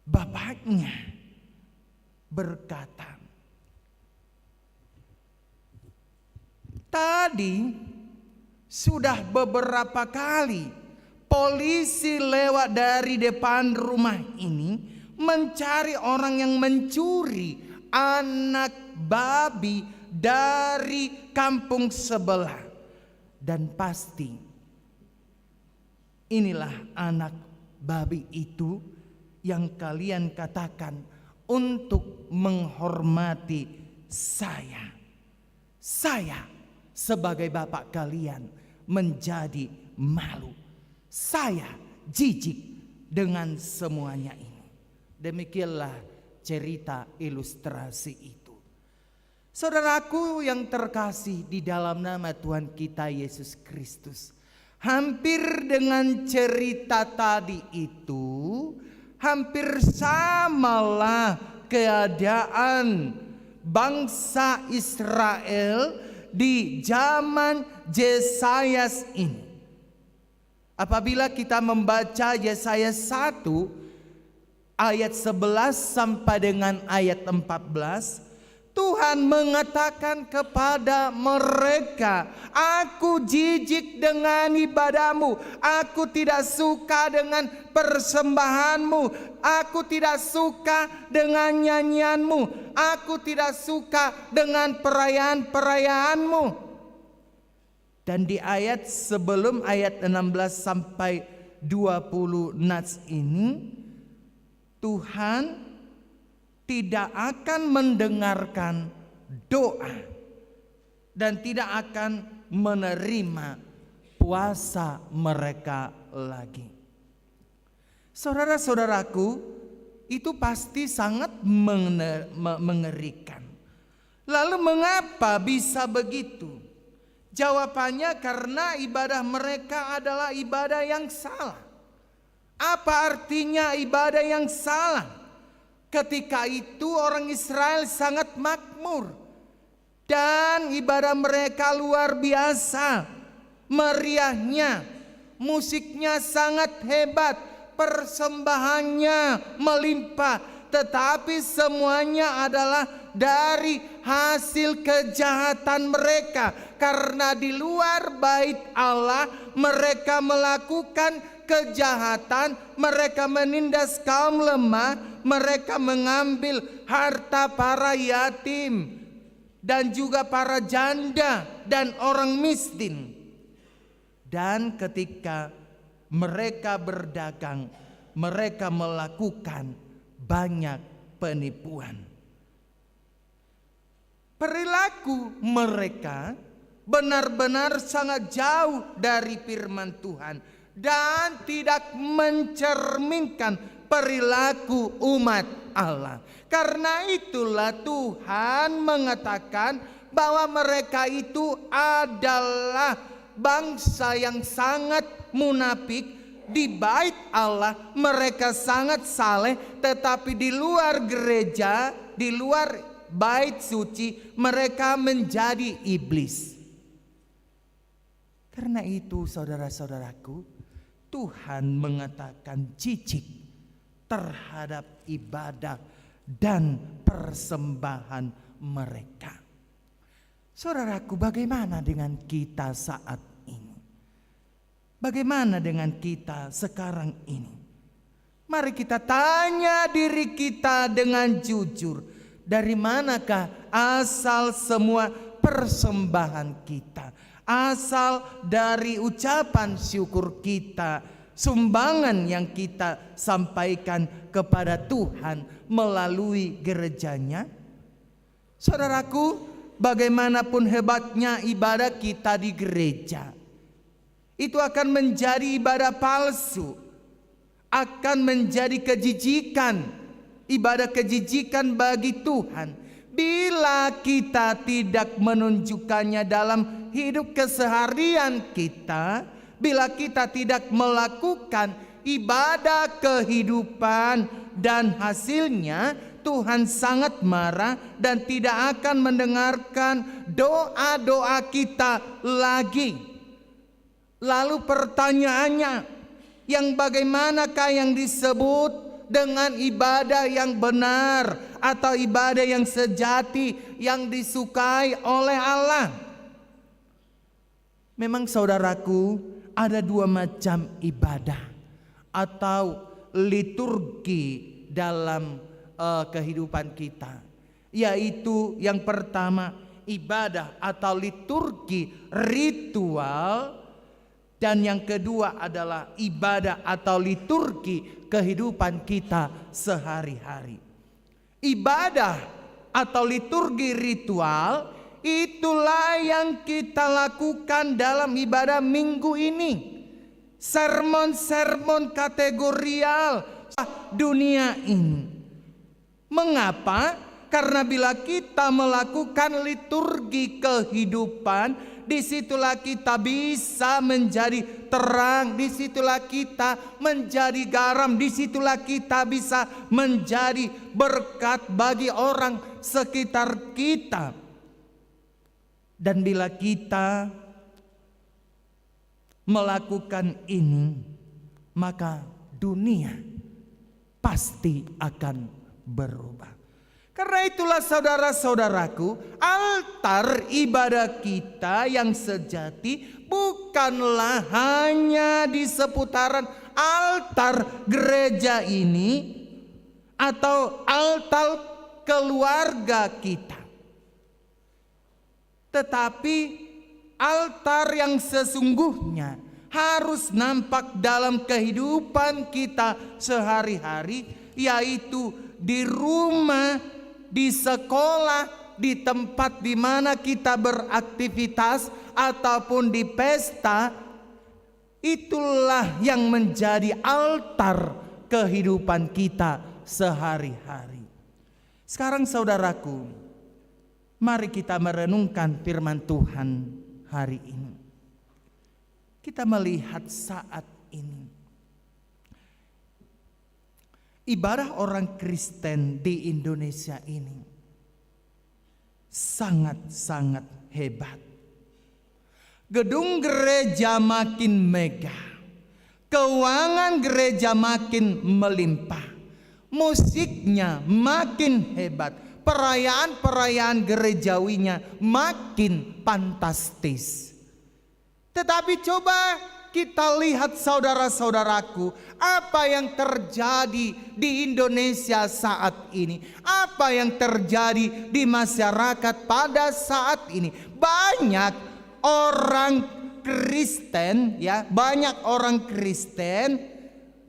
bapaknya berkata, tadi sudah beberapa kali polisi lewat dari depan rumah ini mencari orang yang mencuri anak babi dari kampung sebelah. Dan pasti inilah anak babi itu yang kalian katakan untuk menghormati saya. Saya sebagai bapak kalian menjadi malu. Saya jijik dengan semuanya ini. Demikianlah cerita ilustrasi itu. Saudaraku yang terkasih di dalam nama Tuhan kita Yesus Kristus, hampir dengan cerita tadi itu, hampir samalah keadaan bangsa Israel di zaman Yesayas ini. Apabila kita membaca Yesaya 1 ayat 11 sampai dengan ayat 14, Tuhan mengatakan kepada mereka, aku jijik dengan ibadahmu, aku tidak suka dengan persembahanmu, aku tidak suka dengan nyanyianmu, aku tidak suka dengan perayaan-perayaanmu. Dan di ayat sebelum ayat 16 sampai 20 nats ini, Tuhan tidak akan mendengarkan doa dan tidak akan menerima puasa mereka lagi. Saudara-saudaraku, itu pasti sangat mengerikan. Lalu mengapa bisa begitu? Jawabannya karena ibadah mereka adalah ibadah yang salah. Apa artinya ibadah yang salah? Ketika itu orang Israel sangat makmur dan ibadah mereka luar biasa, meriahnya, musiknya sangat hebat, persembahannya melimpah, tetapi semuanya adalah dari hasil kejahatan mereka, karena di luar bait Allah mereka melakukan kejahatan, mereka menindas kaum lemah, mereka mengambil harta para yatim dan juga para janda dan orang miskin. Dan ketika mereka berdagang, mereka melakukan banyak penipuan. Perilaku mereka benar-benar sangat jauh dari firman Tuhan dan tidak mencerminkan perilaku umat Allah. Karena itulah Tuhan mengatakan bahwa mereka itu adalah bangsa yang sangat munafik. Di bait Allah mereka sangat saleh, tetapi di luar gereja, di luar bait suci, mereka menjadi iblis. Karena itu saudara-saudaraku, Tuhan mengatakan jijik terhadap ibadah dan persembahan mereka. Saudaraku, bagaimana dengan kita saat ini? Bagaimana dengan kita sekarang ini? Mari kita tanya diri kita dengan jujur, dari manakah asal semua persembahan kita? Asal dari ucapan syukur kita, sumbangan yang kita sampaikan kepada Tuhan melalui gerejanya. Saudaraku, bagaimanapun hebatnya ibadah kita di gereja, itu akan menjadi ibadah palsu, akan menjadi kejijikan, ibadah kejijikan bagi Tuhan bila kita tidak menunjukkannya dalam hidup keseharian kita, bila kita tidak melakukan ibadah kehidupan, dan hasilnya Tuhan sangat marah dan tidak akan mendengarkan doa-doa kita lagi. Lalu pertanyaannya, yang bagaimanakah yang disebut dengan ibadah yang benar atau ibadah yang sejati yang disukai oleh Allah. Memang saudaraku, ada dua macam ibadah atau liturgi dalam kehidupan kita, yaitu yang pertama ibadah atau liturgi ritual, dan yang kedua adalah ibadah atau liturgi kehidupan kita sehari-hari. Ibadah atau liturgi ritual itulah yang kita lakukan dalam ibadah minggu ini. Sermon-sermon kategorial dunia ini. Mengapa? Karena bila kita melakukan liturgi kehidupan, disitulah kita bisa menjadi terang, disitulah kita menjadi garam, disitulah kita bisa menjadi berkat bagi orang sekitar kita. Dan bila kita melakukan ini, maka dunia pasti akan berubah. Karena itulah saudara-saudaraku, altar ibadah kita yang sejati bukanlah hanya di seputaran altar gereja ini atau altar keluarga kita. Tetapi altar yang sesungguhnya harus nampak dalam kehidupan kita sehari-hari, yaitu di rumah, di sekolah, di tempat di mana kita beraktivitas ataupun di pesta. Itulah yang menjadi altar kehidupan kita sehari-hari. Sekarang saudaraku, mari kita merenungkan firman Tuhan hari ini. Kita melihat saat ini ibadah orang Kristen di Indonesia ini sangat-sangat hebat. Gedung gereja makin megah, keuangan gereja makin melimpah, musiknya makin hebat, perayaan-perayaan gerejawinya makin fantastis. Tetapi coba kita lihat saudara-saudaraku, apa yang terjadi di Indonesia saat ini, apa yang terjadi di masyarakat pada saat ini. Banyak orang Kristen, ya, banyak orang Kristen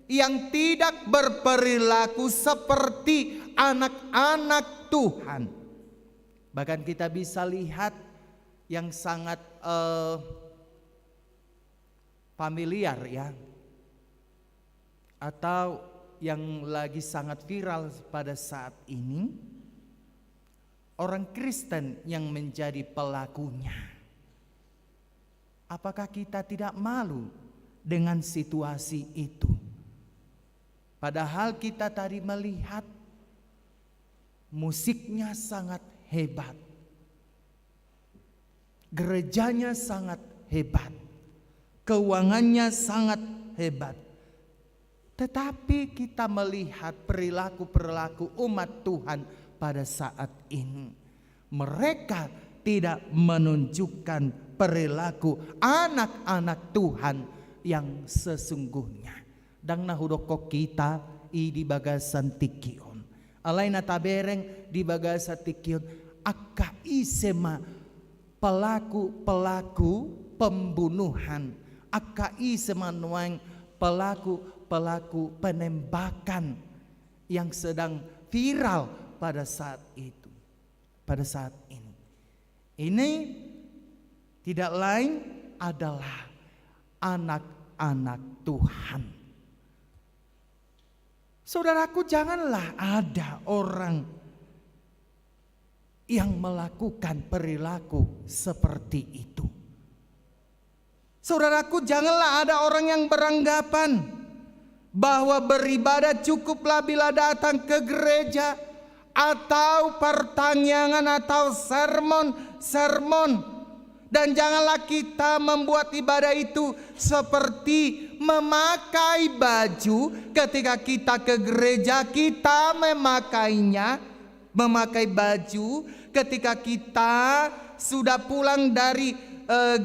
yang tidak berperilaku seperti anak-anak Tuhan. Bahkan kita bisa lihat yang sangat familiar, ya, atau yang lagi sangat viral pada saat ini, orang Kristen yang menjadi pelakunya. Apakah kita tidak malu dengan situasi itu? Padahal kita tadi melihat musiknya sangat hebat, gerejanya sangat hebat, keuangannya sangat hebat. Tetapi kita melihat perilaku-perilaku umat Tuhan pada saat ini. Mereka tidak menunjukkan perilaku anak-anak Tuhan yang sesungguhnya. Dang nahudoko kita di bagasan tikion. Alaina tabereng di bagasan tikion. Akka isema pelaku-pelaku pembunuhan. Akka isema nuang pelaku penembakan yang sedang viral pada saat itu, pada saat ini. Ini tidak lain adalah anak-anak Tuhan. Saudaraku, janganlah ada orang yang melakukan perilaku seperti itu. Saudaraku, janganlah ada orang yang beranggapan bahwa beribadah cukuplah bila datang ke gereja atau pertanyaan atau sermon. Dan janganlah kita membuat ibadah itu seperti memakai baju. Ketika kita ke gereja, kita memakainya, memakai baju. Ketika kita sudah pulang dari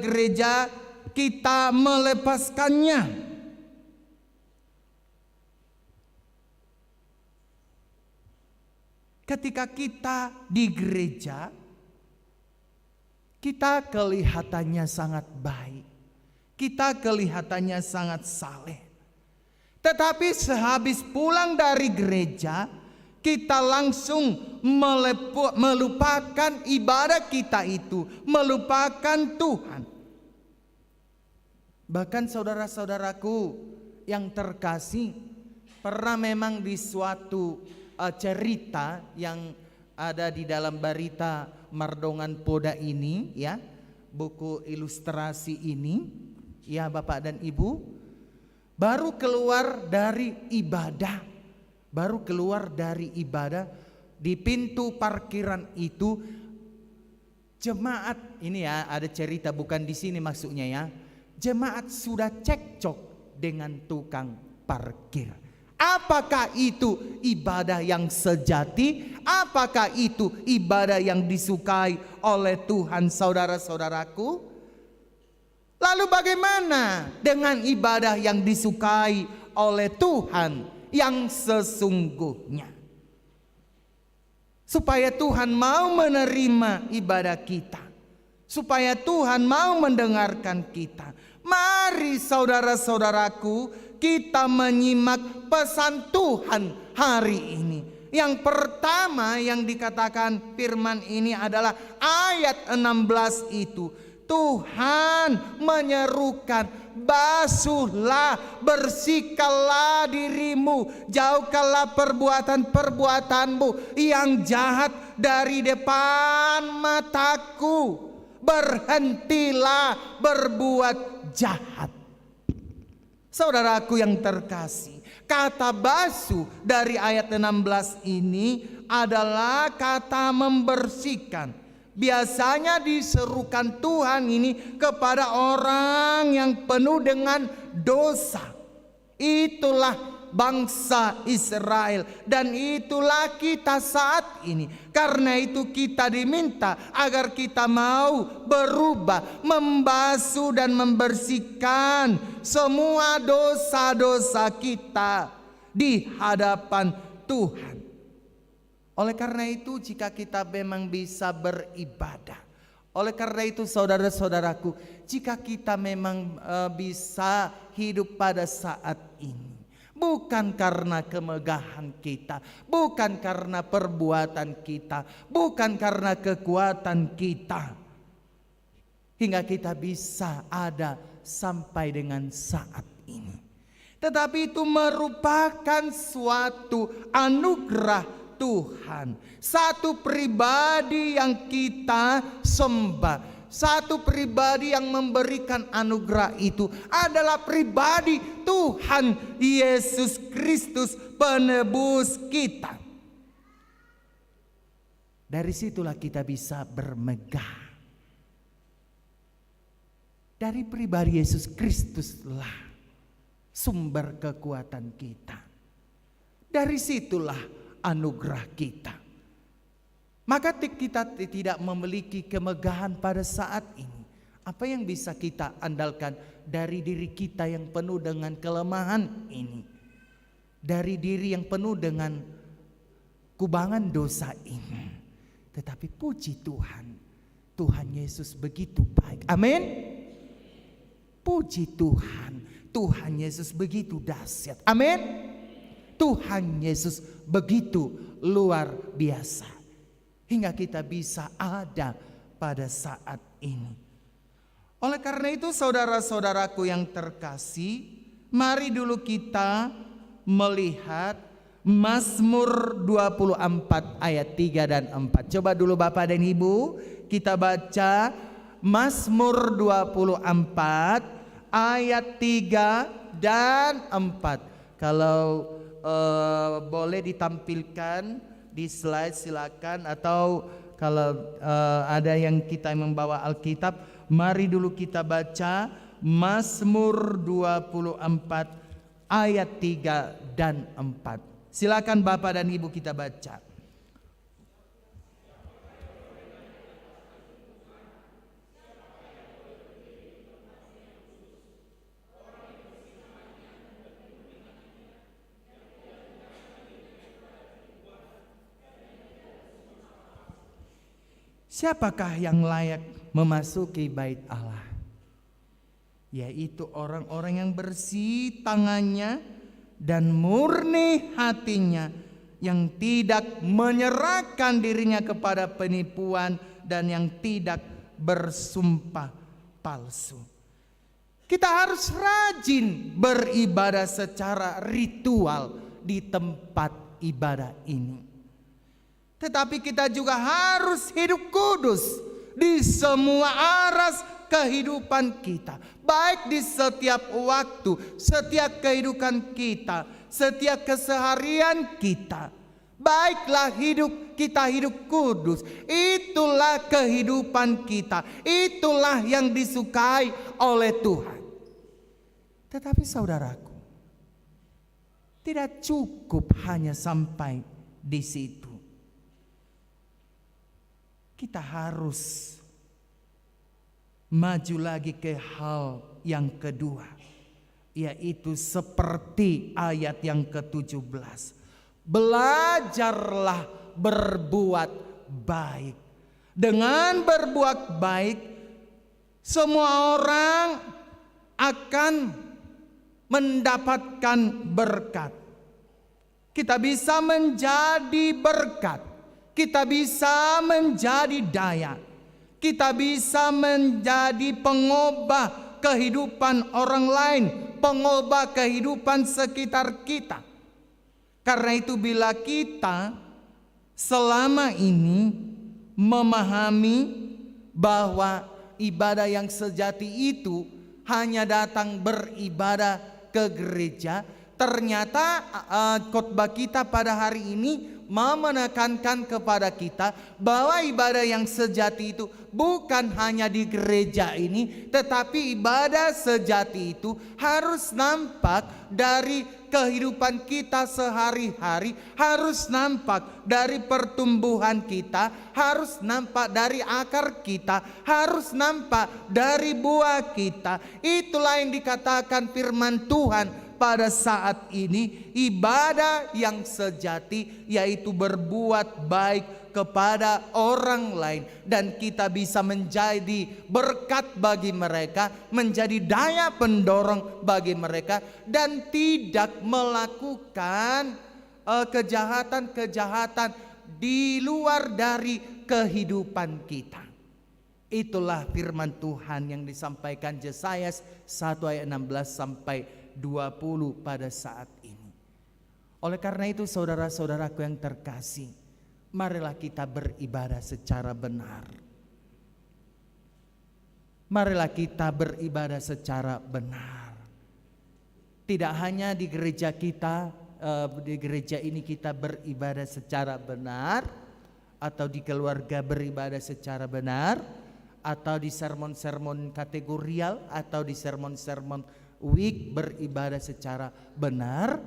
gereja, kita melepaskannya. Ketika kita di gereja, kita kelihatannya sangat baik, kita kelihatannya sangat saleh. Tetapi sehabis pulang dari gereja, kita langsung melupakan ibadah kita itu, melupakan Tuhan. Bahkan saudara-saudaraku yang terkasih, pernah memang di suatu cerita yang ada di dalam Barita Mardongan Poda ini, ya, buku ilustrasi ini, ya Bapak dan Ibu, baru keluar dari ibadah, di pintu parkiran itu jemaat, ini ya ada cerita, bukan di sini maksudnya ya, jemaat sudah cekcok dengan tukang parkir. Apakah itu ibadah yang sejati? Apakah itu ibadah yang disukai oleh Tuhan, saudara-saudaraku? Lalu bagaimana dengan ibadah yang disukai oleh Tuhan yang sesungguhnya? Supaya Tuhan mau menerima ibadah kita, supaya Tuhan mau mendengarkan kita, mari saudara-saudaraku, kita menyimak pesan Tuhan hari ini. Yang pertama yang dikatakan firman ini adalah ayat 16 itu. Tuhan menyerukan, basuhlah, bersihkanlah dirimu, jauhkanlah perbuatan-perbuatanmu yang jahat dari depan mataku. Berhentilah berbuat jahat. Saudaraku yang terkasih, kata basuh dari ayat 16 ini adalah kata membersihkan. Biasanya diserukan Tuhan ini kepada orang yang penuh dengan dosa. Itulah bangsa Israel dan itulah kita saat ini. Karena itu kita diminta agar kita mau berubah, membasuh dan membersihkan semua dosa-dosa kita di hadapan Tuhan. Oleh karena itu jika kita memang bisa beribadah, oleh karena itu saudara-saudaraku, jika kita memang bisa hidup pada saat ini, bukan karena kemegahan kita, bukan karena perbuatan kita, bukan karena kekuatan kita, hingga kita bisa ada sampai dengan saat ini. Tetapi itu merupakan suatu anugerah Tuhan, satu pribadi yang kita sembah, satu pribadi yang memberikan anugerah itu adalah pribadi Tuhan Yesus Kristus, penebus kita. Dari situlah kita bisa bermegah. Dari pribadi Yesus Kristuslah sumber kekuatan kita. Dari situlah anugerah kita. Maka kita tidak memiliki kemegahan pada saat ini. Apa yang bisa kita andalkan dari diri kita yang penuh dengan kelemahan ini? Dari diri yang penuh dengan kubangan dosa ini. Tetapi puji Tuhan, Tuhan Yesus begitu baik. Amin. Puji Tuhan, Tuhan Yesus begitu dahsyat. Amin. Tuhan Yesus begitu luar biasa, hingga kita bisa ada pada saat ini. Oleh karena itu saudara-saudaraku yang terkasih, mari dulu kita melihat Mazmur 24 ayat 3 dan 4. Coba dulu Bapak dan Ibu, kita baca Mazmur 24 ayat 3 dan 4. Kalau boleh ditampilkan di slide silakan, atau kalau ada yang kita membawa Alkitab, mari dulu kita baca Mazmur 24 ayat 3 dan 4. Silakan Bapak dan Ibu kita baca. Siapakah yang layak memasuki bait Allah? Yaitu orang-orang yang bersih tangannya dan murni hatinya, yang tidak menyerahkan dirinya kepada penipuan dan yang tidak bersumpah palsu. Kita harus rajin beribadah secara ritual di tempat ibadah ini. Tetapi kita juga harus hidup kudus di semua aras kehidupan kita. Baik di setiap waktu, setiap kehidupan kita, setiap keseharian kita. Baiklah kita hidup kudus. Itulah kehidupan kita. Itulah yang disukai oleh Tuhan. Tetapi saudaraku, tidak cukup hanya sampai di situ. Kita harus maju lagi ke hal yang kedua, yaitu seperti ayat yang ke-17. Belajarlah berbuat baik. Dengan berbuat baik, semua orang akan mendapatkan berkat. Kita bisa menjadi berkat. Kita bisa menjadi daya. Kita bisa menjadi pengubah kehidupan orang lain, pengubah kehidupan sekitar kita. Karena itu bila kita selama ini memahami bahwa ibadah yang sejati itu hanya datang beribadah ke gereja, ternyata khotbah kita pada hari ini menekankan kepada kita bahwa ibadah yang sejati itu bukan hanya di gereja ini, tetapi ibadah sejati itu harus nampak dari kehidupan kita sehari-hari, harus nampak dari pertumbuhan kita, harus nampak dari akar kita, harus nampak dari buah kita. Itulah yang dikatakan firman Tuhan pada saat ini, ibadah yang sejati yaitu berbuat baik kepada orang lain, dan kita bisa menjadi berkat bagi mereka, menjadi daya pendorong bagi mereka, dan tidak melakukan kejahatan-kejahatan di luar dari kehidupan kita. Itulah firman Tuhan yang disampaikan Yesaya 1 ayat 16 sampai 20 pada saat ini. Oleh karena itu saudara-saudaraku yang terkasih, marilah kita beribadah secara benar. Marilah kita beribadah secara benar. Tidak hanya di gereja kita, di gereja ini kita beribadah secara benar, atau di keluarga beribadah secara benar, atau di sermon-sermon kategorial, atau di sermon-sermon week beribadah secara benar,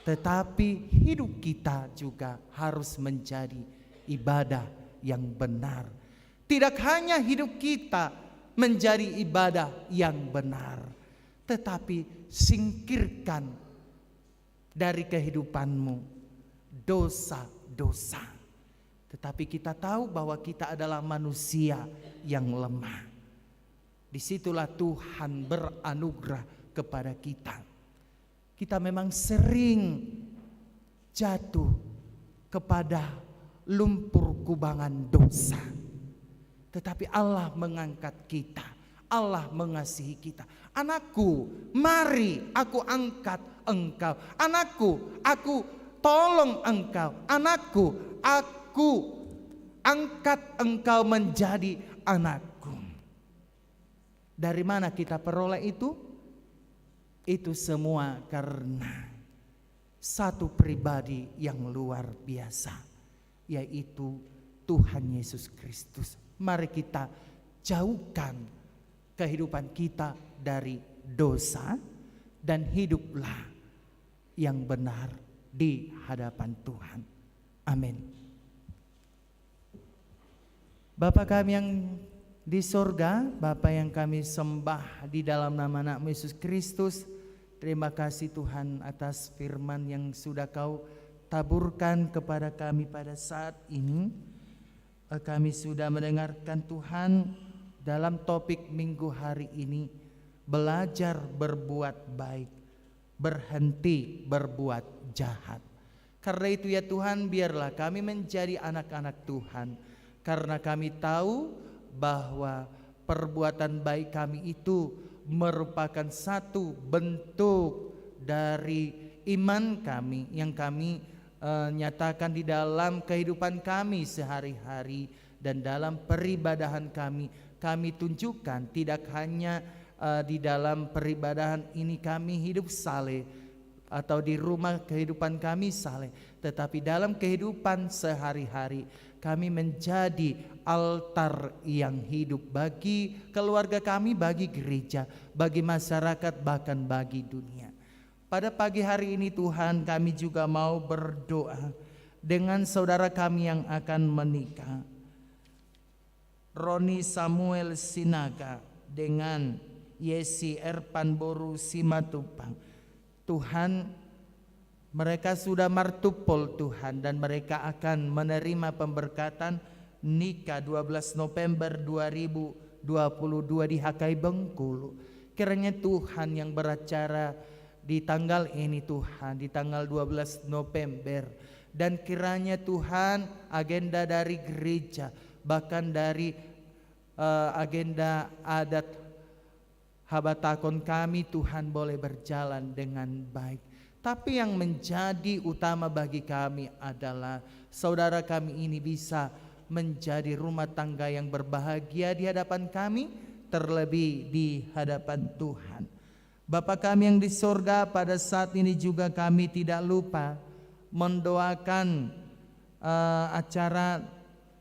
tetapi hidup kita juga harus menjadi ibadah yang benar. Tidak hanya hidup kita menjadi ibadah yang benar, tetapi singkirkan dari kehidupanmu dosa-dosa. Tetapi kita tahu bahwa kita adalah manusia yang lemah. Disitulah Tuhan beranugerah kepada kita. Kita memang sering jatuh kepada lumpur kubangan dosa. Tetapi Allah mengangkat kita. Allah mengasihi kita. Anakku, mari aku angkat engkau. Anakku, aku tolong engkau. Anakku, aku angkat engkau menjadi anakku. Dari mana kita peroleh itu? Itu semua karena satu pribadi yang luar biasa, yaitu Tuhan Yesus Kristus. Mari kita jauhkan kehidupan kita dari dosa dan hiduplah yang benar di hadapan Tuhan. Amin. Bapa kami yang di sorga, Bapa yang kami sembah di dalam nama anak-Mu Yesus Kristus, terima kasih Tuhan atas firman yang sudah Kau taburkan kepada kami pada saat ini. Kami sudah mendengarkan Tuhan dalam topik minggu hari ini, belajar berbuat baik, berhenti berbuat jahat. Karena itu ya Tuhan, biarlah kami menjadi anak-anak Tuhan, karena kami tahu bahwa perbuatan baik kami itu merupakan satu bentuk dari iman kami yang kami nyatakan di dalam kehidupan kami sehari-hari dan dalam peribadahan kami. Kami tunjukkan tidak hanya di dalam peribadahan ini kami hidup saleh atau di rumah kehidupan kami saleh, tetapi dalam kehidupan sehari-hari kami menjadi altar yang hidup bagi keluarga kami, bagi gereja, bagi masyarakat, bahkan bagi dunia. Pada pagi hari ini Tuhan, kami juga mau berdoa dengan saudara kami yang akan menikah, Roni Samuel Sinaga dengan Yesi Erpanboru Simatupang. Tuhan, mereka sudah martupol Tuhan, dan mereka akan menerima pemberkatan nikah 12 November 2022 di Hakai Bengkulu. Kiranya Tuhan yang beracara di tanggal ini Tuhan, di tanggal 12 November, dan kiranya Tuhan agenda dari gereja, bahkan dari agenda adat Habatakon kami Tuhan boleh berjalan dengan baik. Tapi yang menjadi utama bagi kami adalah saudara kami ini bisa menjadi rumah tangga yang berbahagia di hadapan kami, terlebih di hadapan Tuhan. Bapa kami yang di sorga, pada saat ini juga kami tidak lupa mendoakan acara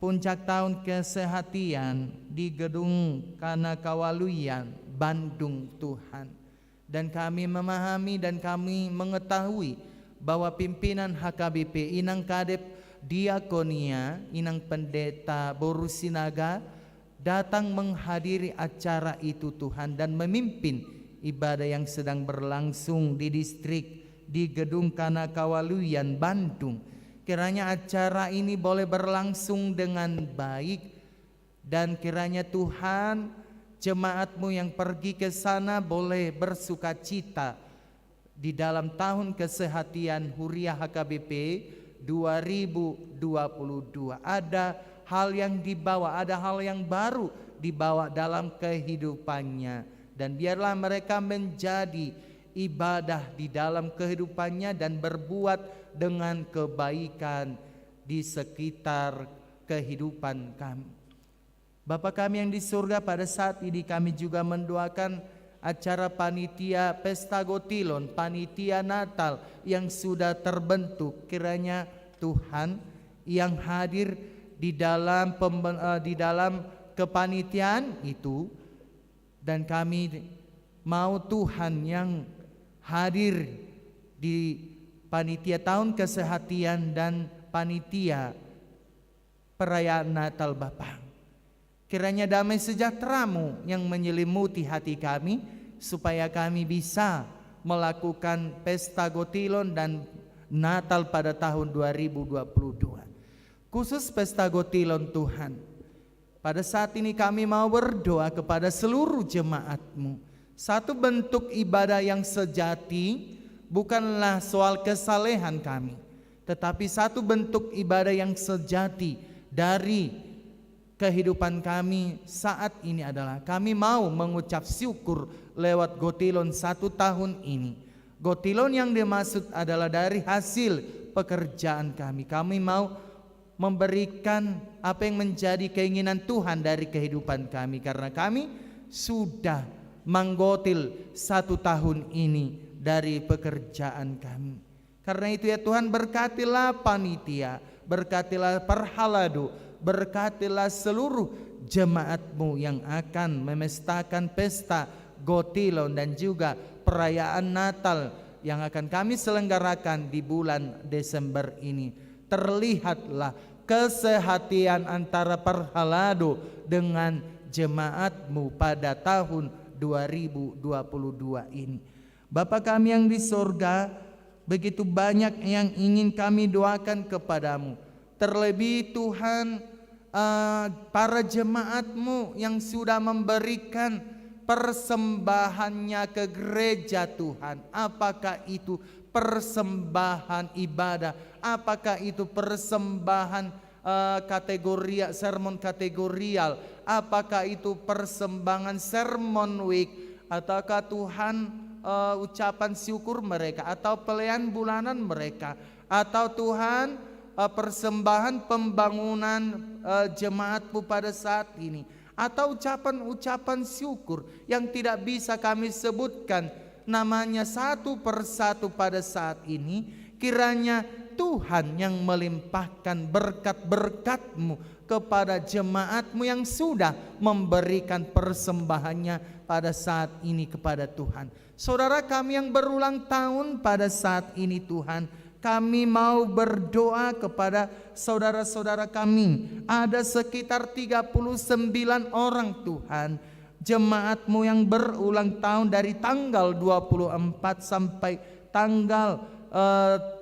puncak tahun kesehatian di Gedung Kanakawaluyan, Bandung Tuhan. Dan kami memahami dan kami mengetahui bahwa pimpinan HKBP, Inang Kadep Diakonia, Inang Pendeta Boru Sinaga datang menghadiri acara itu Tuhan, dan memimpin ibadah yang sedang berlangsung di distrik di Gedung Kanakawaluyan, Bandung. Kiranya acara ini boleh berlangsung dengan baik, dan kiranya Tuhan, jemaat-Mu yang pergi ke sana boleh bersuka cita di dalam tahun kesehatian Huriah HKBP 2022. Ada hal yang dibawa, ada hal yang baru dibawa dalam kehidupannya, dan biarlah mereka menjadi ibadah di dalam kehidupannya dan berbuat dengan kebaikan di sekitar kehidupan kami. Bapa kami yang di surga, pada saat ini kami juga mendoakan acara panitia Pesta Gotilon, panitia Natal yang sudah terbentuk. Kiranya Tuhan yang hadir di dalam kepanitiaan itu, dan kami mau Tuhan yang hadir di panitia tahun kesehatian dan panitia perayaan Natal Bapa. Kiranya damai sejahtera-Mu yang menyelimuti hati kami, supaya kami bisa melakukan pesta Gotilon dan Natal pada tahun 2022. Khusus pesta Gotilon Tuhan, pada saat ini kami mau berdoa kepada seluruh jemaat-Mu. Satu bentuk ibadah yang sejati bukanlah soal kesalehan kami, tetapi satu bentuk ibadah yang sejati dari kehidupan kami saat ini adalah kami mau mengucap syukur lewat Gotilon 1 tahun ini. Gotilon yang dimaksud adalah dari hasil pekerjaan kami. Kami mau memberikan apa yang menjadi keinginan Tuhan dari kehidupan kami, karena kami sudah menggotil 1 tahun ini dari pekerjaan kami. Karena itu ya Tuhan, berkatilah panitia, berkatilah Perhalado, Berkatilah seluruh jemaat-Mu yang akan memestakan pesta Gotilon dan juga perayaan Natal yang akan kami selenggarakan di bulan Desember ini. Terlihatlah kesehatian antara Perhalado dengan jemaat-Mu pada tahun 2022 ini. Bapa kami yang di sorga, begitu banyak yang ingin kami doakan kepadamu. Terlebih Tuhan, para jemaat-Mu yang sudah memberikan persembahannya ke gereja Tuhan. Apakah itu persembahan ibadah, apakah itu persembahan kategori sermon kategorial, apakah itu persembahan sermon week, ataukah Tuhan ucapan syukur mereka, atau pelayan bulanan mereka, atau Tuhan persembahan pembangunan jemaat-Mu pada saat ini, atau ucapan-ucapan syukur yang tidak bisa kami sebutkan namanya satu persatu pada saat ini. Kiranya Tuhan yang melimpahkan berkat-berkat-Mu kepada jemaat-Mu yang sudah memberikan persembahannya pada saat ini kepada Tuhan. Saudara kami yang berulang tahun pada saat ini Tuhan, kami mau berdoa kepada saudara-saudara kami. Ada sekitar 39 orang Tuhan, jemaat-Mu yang berulang tahun dari tanggal 24 sampai tanggal 30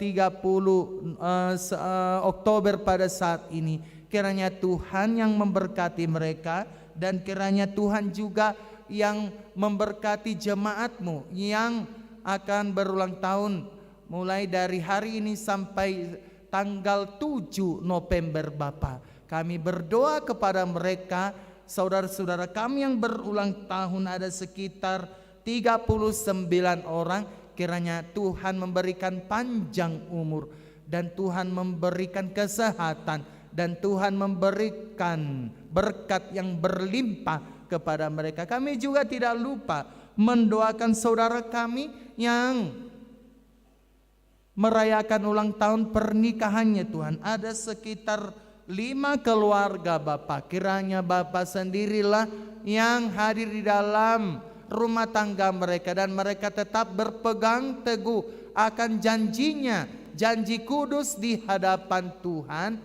Oktober pada saat ini. Kiranya Tuhan yang memberkati mereka, dan kiranya Tuhan juga yang memberkati jemaat-Mu yang akan berulang tahun mulai dari hari ini sampai tanggal 7 November Bapa. Kami berdoa kepada mereka, saudara-saudara kami yang berulang tahun ada sekitar 39 orang. Kiranya Tuhan memberikan panjang umur, dan Tuhan memberikan kesehatan, dan Tuhan memberikan berkat yang berlimpah kepada mereka. Kami juga tidak lupa mendoakan saudara kami yang merayakan ulang tahun pernikahannya Tuhan. Ada sekitar 5 keluarga Bapak. Kiranya Bapak sendirilah yang hadir di dalam rumah tangga mereka, dan mereka tetap berpegang teguh akan janjinya, janji kudus di hadapan Tuhan,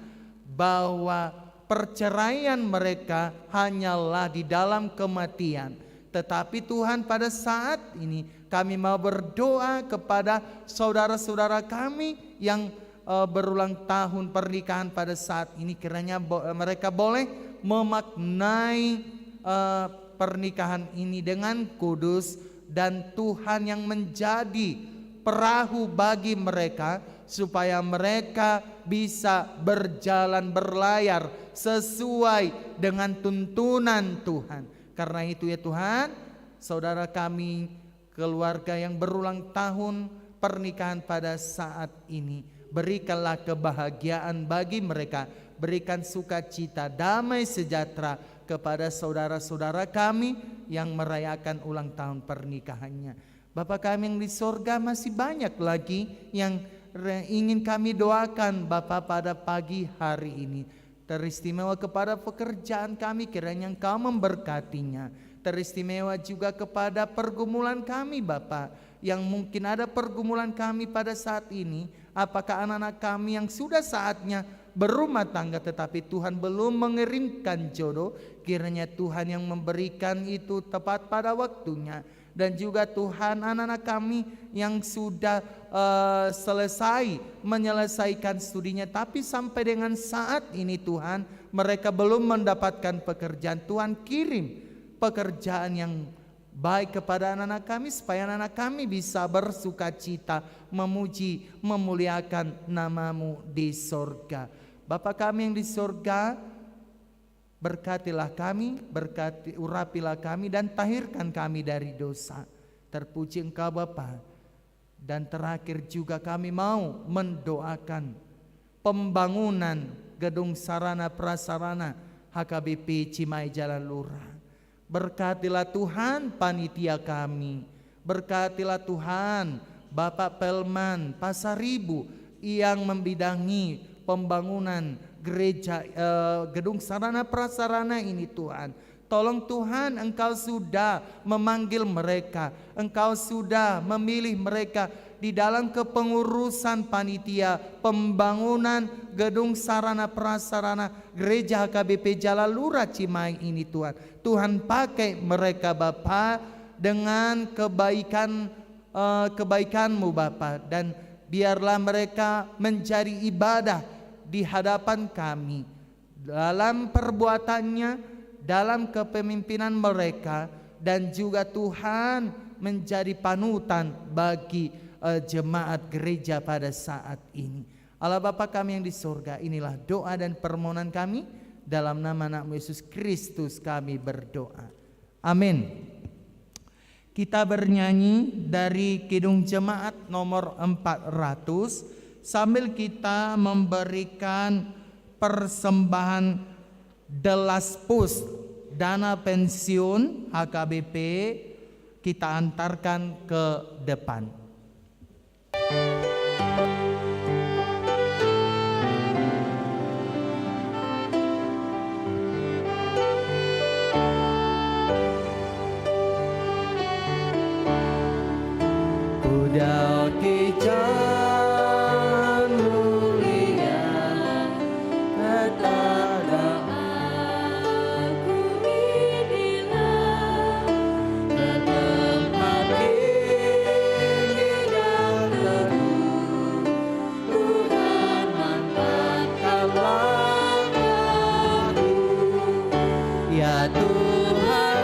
bahwa perceraian mereka hanyalah di dalam kematian. Tetapi Tuhan, pada saat ini kami mau berdoa kepada saudara-saudara kami yang berulang tahun pernikahan pada saat ini. Kiranya mereka boleh memaknai pernikahan ini dengan kudus, dan Tuhan yang menjadi perahu bagi mereka, supaya mereka bisa berjalan berlayar sesuai dengan tuntunan Tuhan. Karena itu ya Tuhan, saudara kami, keluarga yang berulang tahun pernikahan pada saat ini, berikanlah kebahagiaan bagi mereka, berikan sukacita, damai sejahtera kepada saudara-saudara kami yang merayakan ulang tahun pernikahannya. Bapa kami yang di sorga, masih banyak lagi yang ingin kami doakan Bapa pada pagi hari ini. Teristimewa kepada pekerjaan kami, kiranya Engkau memberkatinya. Teristimewa juga kepada pergumulan kami Bapa, yang mungkin ada pergumulan kami pada saat ini. Apakah anak-anak kami yang sudah saatnya berumah tangga tetapi Tuhan belum mengirimkan jodoh, kiranya Tuhan yang memberikan itu tepat pada waktunya. Dan juga Tuhan, anak-anak kami yang sudah selesai menyelesaikan studinya, tapi sampai dengan saat ini Tuhan mereka belum mendapatkan pekerjaan. Tuhan kirim pekerjaan yang baik kepada anak-anak kami, supaya anak-anak kami bisa bersukacita, memuji, memuliakan nama-Mu di sorga. Bapa kami yang di sorga, berkatilah kami, urapilah kami, dan tahirkan kami dari dosa. Terpuji Engkau Bapa. Dan terakhir juga kami mau mendoakan pembangunan gedung sarana prasarana HKBP Cimahi Jalan Lurah. Berkatilah Tuhan panitia kami, berkatilah Tuhan Bapak Pelman Pasaribu yang membidangi pembangunan gereja, gedung sarana prasarana ini Tuhan. Tolong Tuhan, Engkau sudah memanggil mereka, Engkau sudah memilih mereka di dalam kepengurusan panitia pembangunan gedung sarana prasarana gereja HKBP Jalalura Cimahi ini Tuhan. Tuhan pakai mereka Bapa dengan kebaikan-Mu Bapa, dan biarlah mereka menjadi ibadah di hadapan kami dalam perbuatannya, dalam kepemimpinan mereka, dan juga Tuhan menjadi panutan bagi jemaat gereja pada saat ini. Allah Bapa kami yang di surga, inilah doa dan permohonan kami, dalam nama anak-Mu Yesus Kristus kami berdoa. Amin. Kita bernyanyi dari Kidung Jemaat nomor 400 sambil kita memberikan persembahan Delaspus dana pensiun HKBP, kita antarkan ke depan. Udah kican mulia kepada aku inilah ke tempat tinggi dan teduh. Tuhan mantapkan langkahku, ya Tuhan.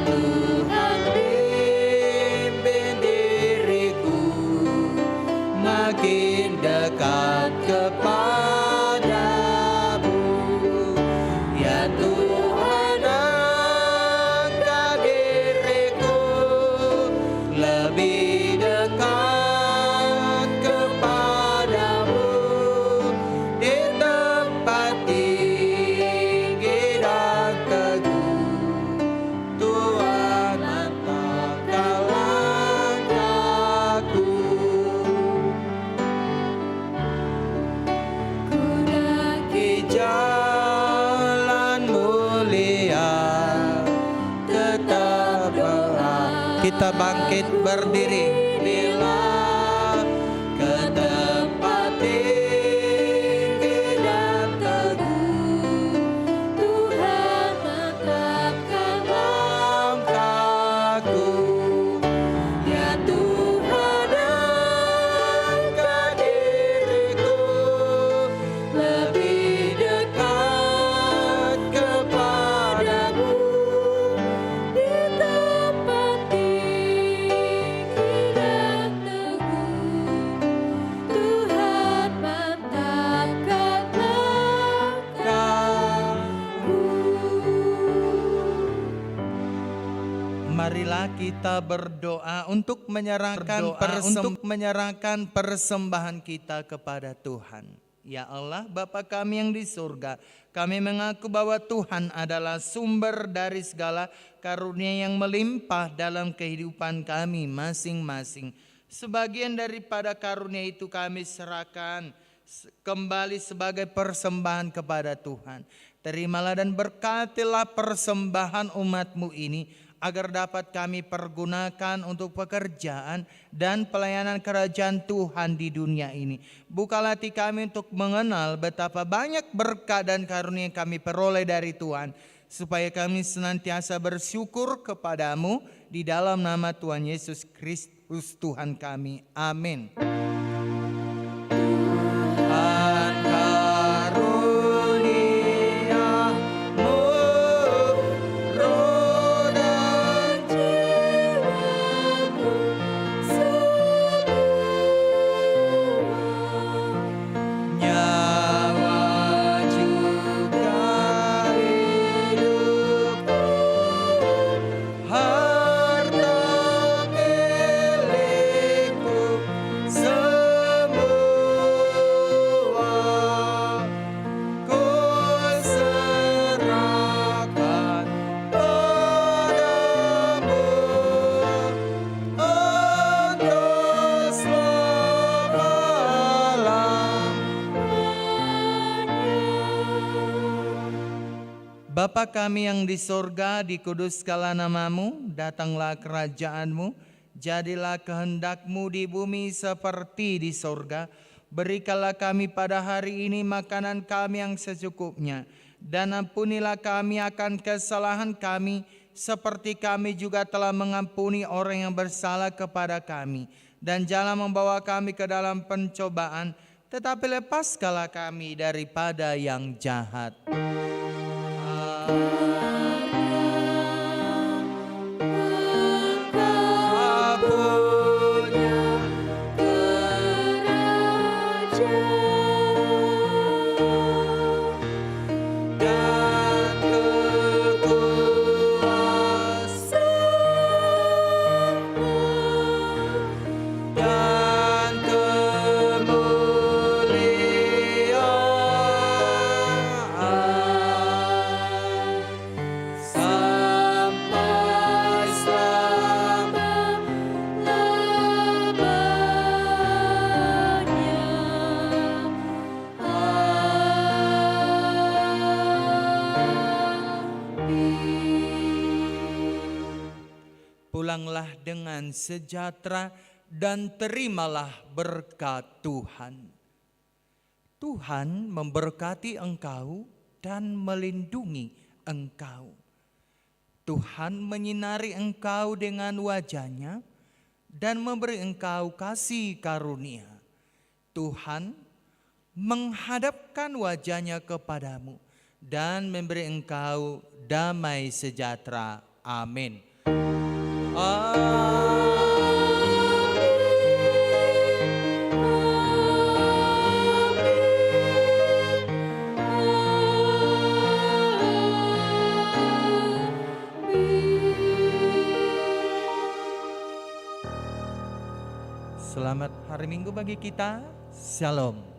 Tuhan pimpin kepadamu, ya Tuhan, angkat diriku lebih dekat kepadamu di tempat tinggi dan teguh. Tuhan, mantapkan langkahku. Ku daki jalan mulia, tetap berat. Kita bangkit berdiri. Bila ke tempat tinggi dan teguh, Tuhan, mantapkan langkahku. Ya Tuhan, angkat diriku lebih dekat kepadamu di tempat tinggi dan teguh. Tuhan, mantapkan langkahku. Marilah kita berdoa untuk menyerahkan persembahan kita kepada Tuhan. Ya Allah, Bapa kami yang di surga, kami mengaku bahwa Tuhan adalah sumber dari segala karunia yang melimpah dalam kehidupan kami masing-masing. Sebagian daripada karunia itu kami serahkan kembali sebagai persembahan kepada Tuhan. Terimalah dan berkatilah persembahan umat-Mu ini, agar dapat kami pergunakan untuk pekerjaan dan pelayanan kerajaan Tuhan di dunia ini. Bukalah hati kami untuk mengenal betapa banyak berkat dan karunia yang kami peroleh dari Tuhan, supaya kami senantiasa bersyukur kepadamu di dalam nama Tuhan Yesus Kristus Tuhan kami. Amin. Tuhan, karuniamu roh dan jiwaku semua, nyawa juga hidupku, harta milikku semua, ku serahkan padamu untuk selama-lamanya. Bapa kami yang di sorga, dikuduskanlah namamu, datanglah kerajaanmu, jadilah kehendakmu di bumi seperti di sorga. Berikanlah kami pada hari ini makanan kami yang secukupnya, dan ampunilah kami akan kesalahan kami, seperti kami juga telah mengampuni orang yang bersalah kepada kami. Dan jangan membawa kami ke dalam pencobaan, tetapi lepaskanlah kami daripada yang jahat. Pulanglah dengan sejahtera dan terimalah berkat Tuhan. Tuhan memberkati engkau dan melindungi engkau. Tuhan menyinari engkau dengan wajah-Nya dan memberi engkau kasih karunia. Tuhan menghadapkan wajah-Nya kepadamu dan memberi engkau damai sejahtera. Amin. Amin. Selamat hari Minggu bagi kita. Shalom.